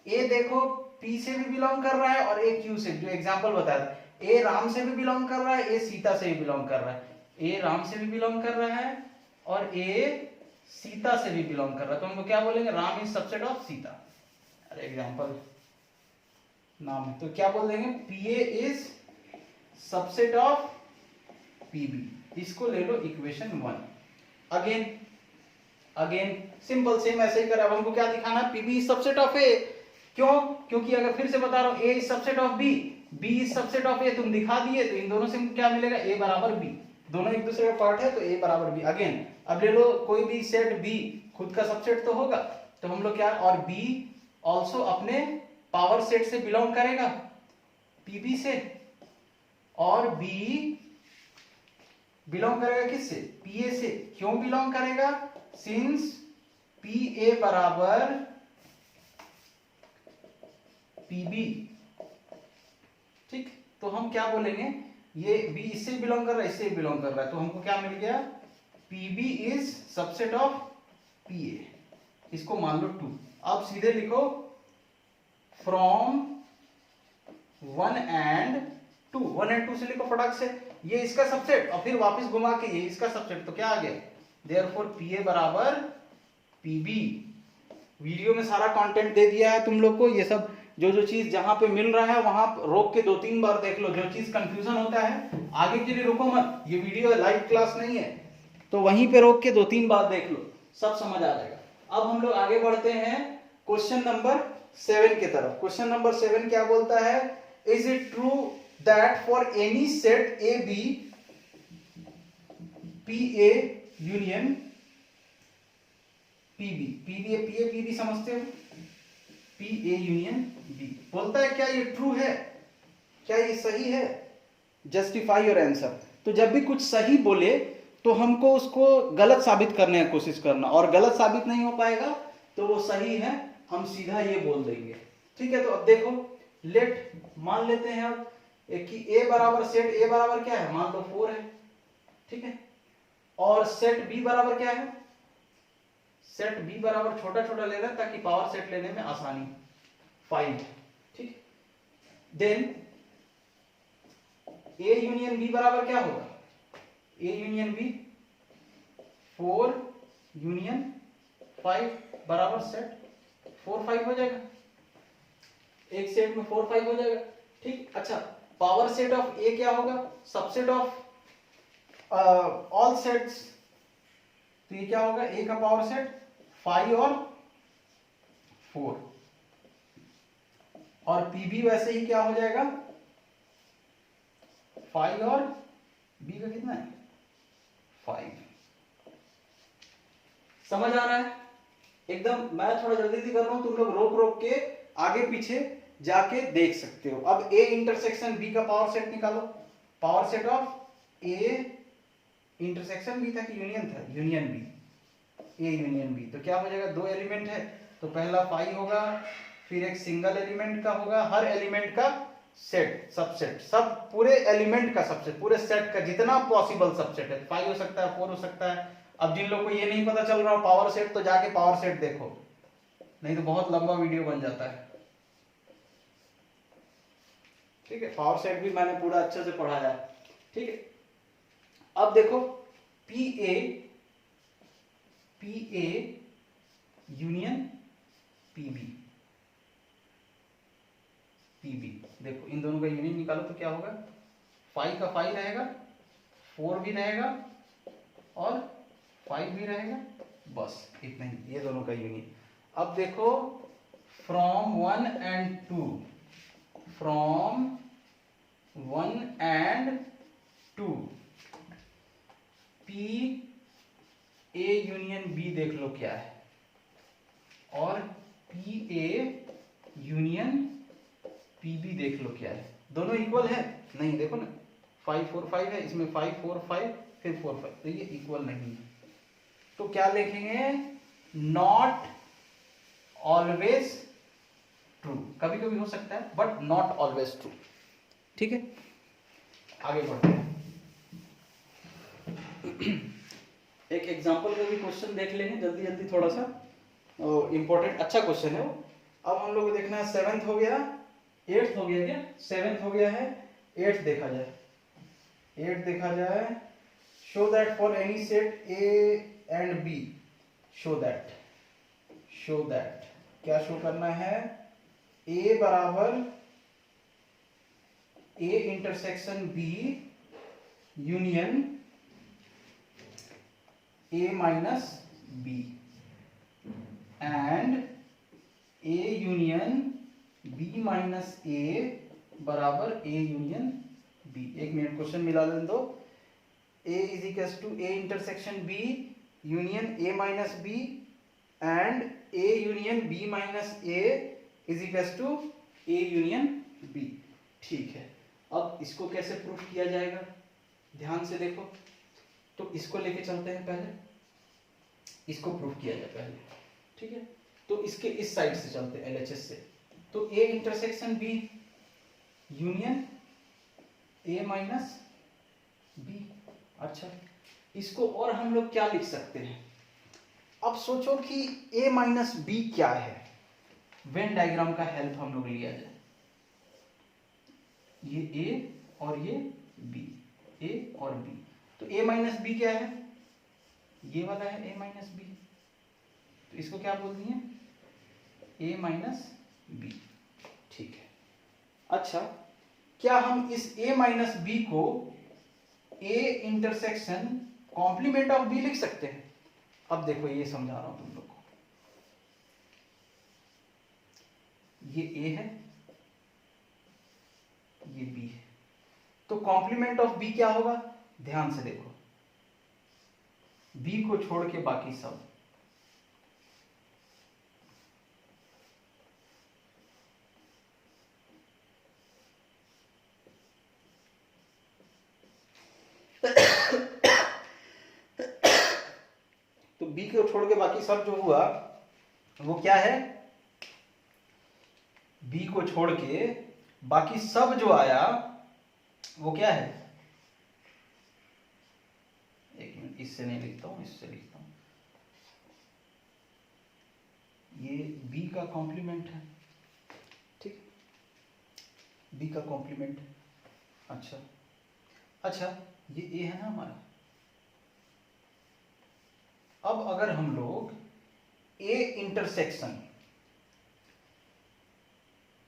ए देखो P से भी बिलोंग कर रहा है और ए Q से, जो एग्जांपल बताया था, ए राम से भी बिलोंग कर रहा है, ए सीता से भी बिलोंग कर रहा है, ए राम से भी बिलोंग कर रहा है और ए सीता से भी बिलोंग कर रहा है, तो हमको क्या बोलेंगे, Ram is subset of Sita, अरे एग्जांपल नाम है, तो क्या बोल देंगे, PA is subset of PB, इसको ले लो इक्वेशन 1। अगेन सिंपल सेम ऐसे ही करें। अब हमको क्या दिखाना है, PB is subset of A, क्यों, क्योंकि अगर फिर से बता रहा हूं A is subset of B, B is subset of A, तुम दिखा दिए, तो इन दोनों से क्या मिलेगा, A बराबर B, दोनों एक दूसरे का पार्ट है, तो A बराबर B। अगेन अब ले लो कोई भी सेट B खुद का सबसेट तो होगा, तो हम लोग क्या, और B ऑल्सो अपने पावर सेट से बिलोंग करेगा PB से, और B बिलोंग करेगा किससे, PA से। क्यों बिलोंग करेगा, सिंस PA बराबर PB, ठीक। तो हम क्या बोलेंगे, ये B इससे बिलोंग कर रहा है, इससे बिलोंग कर रहा है, तो हमको क्या मिल गया, PB is subset of PA, इसको मान लो 2। अब सीधे लिखो फ्रॉम 1 and 2, 1 and 2 से लिखो फटाक से, ये इसका सबसेट और फिर वापस घुमा के ये इसका सबसेट, तो क्या आ गया, देयरफॉर PA बराबर PB। वीडियो में सारा कंटेंट दे दिया है तुम लोग को, ये सब जो चीज जहां पे मिल रहा है वहां रोक के 2-3 बार देख लो, जो चीज कंफ्यूजन होता है आगे के लिए रुको मत, ये वीडियो लाइव क्लास नहीं है, तो वहीं पे रोक के 2-3 बार देख लो, सब समझ आ जाएगा। अब हम लोग आगे बढ़ते हैं क्वेश्चन नंबर 7 की तरफ। क्वेश्चन नंबर 7 क्या बोलता है is it true that for any set A B P A union P B, P B समझते हो, पी ए यूनियन बी, बोलता है क्या ये ट्रू है, क्या ये सही है? Justify your answer. तो जब भी कुछ सही बोले तो हमको उसको गलत साबित करने की कोशिश करना, और गलत साबित नहीं हो पाएगा तो वो सही है, हम सीधा ये बोल देंगे। ठीक है, तो अब देखो, लेट मान लेते हैं अब कि ए बराबर सेट ए बराबर क्या है, मान लो 4 है। ठीक है, और सेट बी बराबर क्या है, सेट बी बराबर छोटा छोटा ले रहे हैं ताकि पावर सेट लेने में आसानी, 5। ठीक, देन ए यूनियन बी बराबर क्या होगा, ए यूनियन बी 4 यूनियन 5 बराबर सेट 4 5 हो जाएगा, एक सेट में 4 5 हो जाएगा। ठीक, अच्छा, पावर सेट ऑफ ए क्या होगा, सबसेट ऑफ ऑल सेट्स, तो ये क्या होगा, ए का पावर सेट 5 और 4, और पी भी वैसे ही क्या हो जाएगा, 5 और बी का कितना है, 5। समझ आ रहा है एकदम? मैं थोड़ा जल्दी से कर रहा हूं, तुम लोग रोक रोक के आगे पीछे जाके देख सकते हो। अब ए इंटरसेक्शन बी का पावर सेट निकालो, power set of A intersection B था कि यूनियन था, union B, A union B, तो क्या हो जाएगा, 2 एलिमेंट है तो पहला 5 होगा, फिर एक सिंगल एलिमेंट का होगा, हर एलिमेंट का सेट, सबसेट, सब पूरे एलिमेंट का सबसेट, पूरे सेट का जितना पॉसिबल सबसेट है, 5 हो सकता है, 4 हो सकता है। अब जिन लोगों को ये नहीं पता चल रहा पावर सेट, तो जाके पावर सेट देखो, नहीं तो बहुत लंबा वीडियो बन जाता है। ठीक है, पावर सेट भी मैंने पूरा अच्छे से पढ़ाया है। ठीक है, अब देखो P A union P B, देखो इन दोनों का यूनियन निकालो तो क्या होगा, 5 का 5 रहेगा, 4 भी रहेगा और 5 भी रहेगा, बस इतना ही, ये दोनों का यूनियन। अब देखो from 1 and 2, from 1 and 2 P A union B देख लो क्या है, और P A union P B देख लो क्या है, दोनों इक्वल है? नहीं, देखो ना 5 4 5 है, इसमें 5 4 5 फिर 4 5, तो ये इक्वल नहीं है, तो क्या लिखेंगे, नॉट ऑलवेज ट्रू, कभी कभी हो सकता है बट नॉट ऑलवेज ट्रू। ठीक है, आगे बढ़ते हैं। एक एग्जांपल का भी क्वेश्चन देख लेंगे जल्दी जल्दी, थोड़ा सा इंपॉर्टेंट अच्छा क्वेश्चन है वो। अब हम लोग को देखना है 7th हो गया, 8th हो गया, क्या 7th हो गया है, 8th देखा जाए, 8th देखा जाए, show that for any set A and B, show that क्या शो करना है, ए बराबर A intersection B union A minus B and A union B minus A बराबर ए यूनियन बी। एक मिनट, क्वेश्चन मिला लेने दो। A is equal to A intersection B union A minus B and A union B minus A is equal to A union B. ठीक है, अब इसको कैसे प्रूफ किया जाएगा, ध्यान से देखो, तो इसको लेके चलते हैं, पहले इसको प्रूफ किया जाए पहले। ठीक है, तो इसके इस साइड से चलते हैं, एलएचएस से, तो A intersection B union A minus B. अच्छा, इसको और हम लोग क्या लिख सकते हैं, अब सोचो कि ए माइनस बी क्या है, वेन डायग्राम का हेल्प हम लोग लिया जाए, ये ए और ये बी, ए और बी, तो ए माइनस बी क्या है, ये वाला है ए माइनस बी, तो इसको क्या बोल दिए, ए माइनस बी। ठीक है, अच्छा, क्या हम इस ए माइनस बी को A intersection complement of B लिख सकते हैं? अब देखो, ये समझा रहा हूं तुम लोग को, ये ए है, ये बी है, तो कॉम्प्लीमेंट ऑफ बी क्या होगा, ध्यान से देखो, बी को छोड़ के बाकी सब। तो बी को छोड़ के बाकी सब जो हुआ वो क्या है, बी को छोड़ के बाकी सब जो आया वो क्या है, एक मिनट, इससे नहीं लिखता हूं, इससे लिखता हूं, ये बी का कॉम्प्लीमेंट है, ठीक, बी का कॉम्प्लीमेंट। अच्छा अच्छा, ये ए है ना हमारा। अब अगर हम लोग A intersection,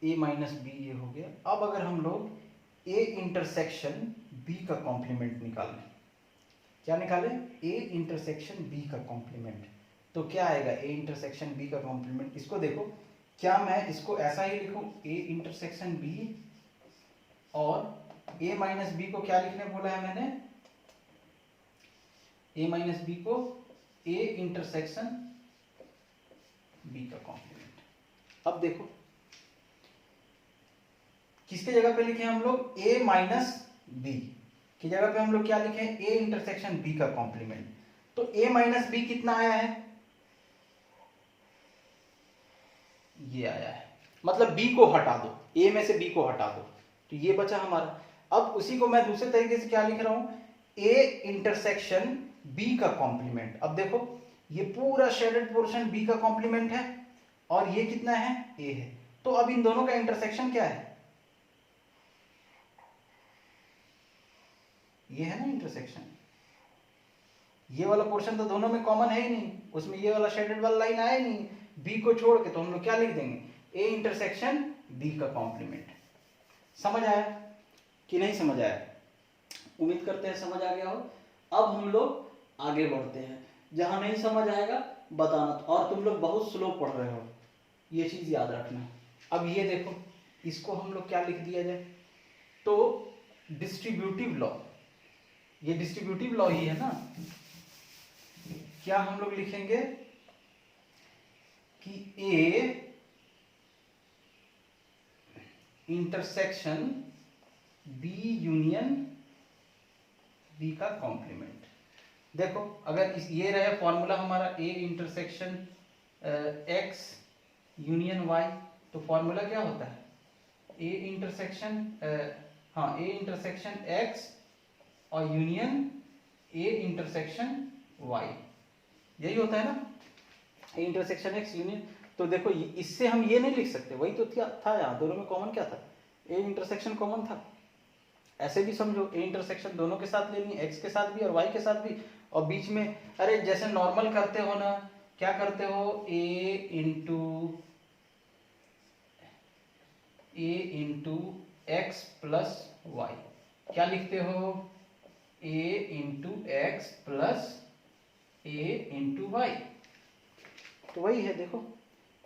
A minus B ये हो गया, अब अगर हम लोग ए इंटरसेक्शन बी का कॉम्प्लीमेंट निकालें, क्या निकालें, ए इंटरसेक्शन बी का कॉम्प्लीमेंट, तो क्या आएगा, ए इंटरसेक्शन बी का कॉम्प्लीमेंट। इसको देखो, क्या मैं इसको ऐसा ही लिखूं, ए इंटरसेक्शन बी, और ए माइनस बी को क्या लिखने बोला है मैंने, ए माइनस बी को ए इंटरसेक्शन बी का कॉम्प्लीमेंट। अब देखो किसके जगह पे लिखे हम लोग, ए माइनस बी की जगह पे हम लोग क्या लिखे, ए इंटरसेक्शन बी का कॉम्प्लीमेंट। तो ए माइनस बी कितना आया है, ये आया है, मतलब बी को हटा दो, ए में से बी को हटा दो, तो ये बचा हमारा। अब उसी को मैं दूसरे तरीके से क्या लिख रहा हूं, ए इंटरसेक्शन बी का कॉम्प्लीमेंट। अब देखो ये पूरा शेडेड पोर्शन बी का कॉम्प्लीमेंट है, और ये कितना है, ए है, तो अब इन दोनों का इंटरसेक्शन क्या है, ये है ना इंटरसेक्शन, ये वाला पोर्शन तो दोनों में कॉमन है ही नहीं, उसमें ये वाला शेडेड वाला लाइन आया ही नहीं, बी को छोड़ के, तो हम लोग क्या लिख देंगे, ए इंटरसेक्शन बी का कॉम्प्लीमेंट। समझ आया कि नहीं समझ आया, उम्मीद करते हैं समझ आ गया हो। अब हम लोग आगे बढ़ते हैं, जहां नहीं समझ आएगा बताना, और तुम लोग बहुत स्लो पढ़ रहे हो, ये चीज याद रखना। अब ये देखो, इसको हम लोग क्या लिख दिया जाए, तो डिस्ट्रीब्यूटिव लॉ, ये डिस्ट्रीब्यूटिव लॉ ही है ना, क्या हम लोग लिखेंगे कि A intersection B union B का कॉम्प्लीमेंट। देखो अगर ये रहे फॉर्मूला हमारा, A intersection X union Y, तो फॉर्मूला क्या होता है, ए इंटरसेक्शन हाँ, ए इंटरसेक्शन एक्स और यूनियन ए इंटरसेक्शन वाई, यही होता है ना, ए इंटरसेक्शन एक्स यूनियन। तो देखो इससे हम ये नहीं लिख सकते, वही तो था यहाँ, दोनों में कॉमन क्या था, ए इंटरसेक्शन कॉमन था। ऐसे भी समझो, ए इंटरसेक्शन दोनों के साथ लेनी, एक्स के साथ भी और वाई के साथ भी, और बीच में, अरे जैसे नॉर्मल करते हो ना, क्या करते हो, ए इंटू एक्स प्लस वाई, क्या लिखते हो, ए इंटू एक्स प्लस ए इंटू वाई, तो वही है। देखो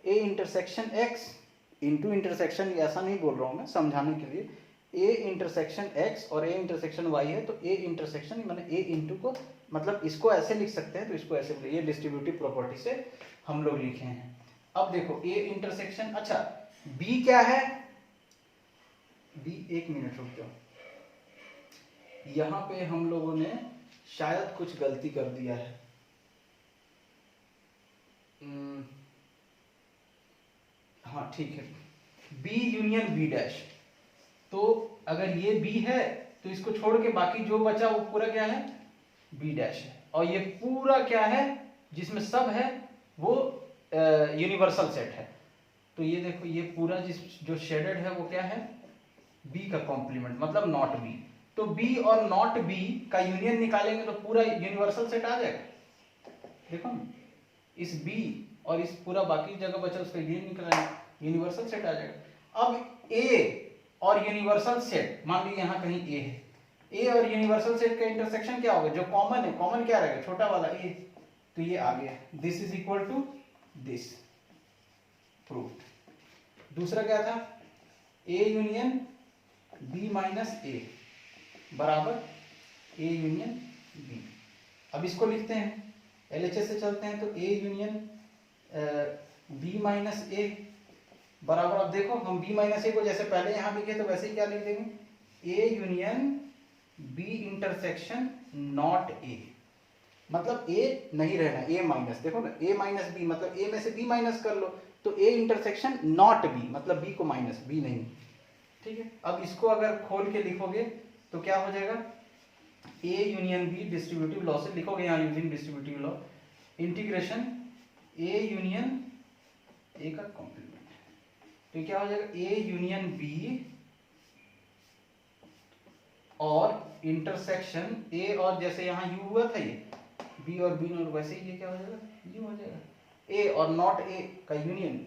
ए इंटरसेक्शन एक्स इंटू इंटरसेक्शन, ऐसा नहीं बोल रहा हूं मैं, समझाने के लिए, ए इंटरसेक्शन एक्स और ए इंटरसेक्शन वाई है, तो ए इंटरसेक्शन मैंने ए इंटू को, मतलब इसको ऐसे लिख सकते हैं, तो इसको ऐसे, ये डिस्ट्रीब्यूटिव प्रॉपर्टी से हम लोग लिखे हैं। अब देखो ए इंटरसेक्शन, अच्छा बी क्या है, बी, एक मिनट रुक जाओ, यहां पे हम लोगों ने शायद कुछ गलती कर दिया है, हाँ ठीक है, बी यूनियन बी डैश, तो अगर ये बी है तो इसको छोड़ के बाकी जो बचा वो पूरा क्या है, बी डैश है, और ये पूरा क्या है, जिसमें सब है वो यूनिवर्सल सेट है। तो ये देखो, ये पूरा जो शेडेड है वो क्या है, बी का कॉम्प्लीमेंट, मतलब नॉट बी। तो बी और नॉट बी का यूनियन निकालेंगे तो पूरा यूनिवर्सल सेट आ जाएगा। देखो इस बी और इस पूरा बाकी जगह बचा उसका यूनियन निकालेंगे, यूनिवर्सल सेट आ जाएगा। अब ए और यूनिवर्सल सेट, मान लीजिए यहाँ कहीं ए है, ए और यूनिवर्सल सेट का इंटरसेक्शन क्या होगा, जो कॉमन है, कॉमन क्या रहेगा, छोटा वाला ए, तो ये आ गया, this is equal to this, proof. दूसरा क्या था, A union B minus A बराबर ए यूनियन बी। अब इसको लिखते हैं, LHS से चलते हैं, तो ए यूनियन बी माइनस ए बराबर, अब देखो हम बी माइनस ए को जैसे पहले यहाँ लिखे तो वैसे ही क्या लिख देंगे, A union B intersection not A, मतलब ए नहीं रहना, ए माइनस, देखो ना ए माइनस बी मतलब ए में से बी माइनस कर लो, तो ए इंटरसेक्शन नॉट बी मतलब बी को माइनस, बी नहीं, ठीक है। अब इसको अगर खोल के लिखोगे तो क्या हो जाएगा, A union B distributive law से लिखोगे यहाँ using distributive law, integration A union A का कॉम्प्लीमेंट, तो क्या हो जाएगा ए यूनियन बी और इंटरसेक्शन ए, और जैसे यहाँ यू हुआ था ये बी और बी नॉट, वैसे ही ये क्या हो जाएगा, यू हो जाएगा, ए और नॉट ए का यूनियन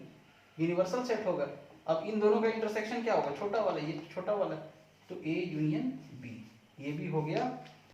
यूनिवर्सल सेट होगा। अब इन दोनों का इंटरसेक्शन क्या होगा, छोटा वाला, ये छोटा वाला, तो ए यूनियन बी, ये भी हो गया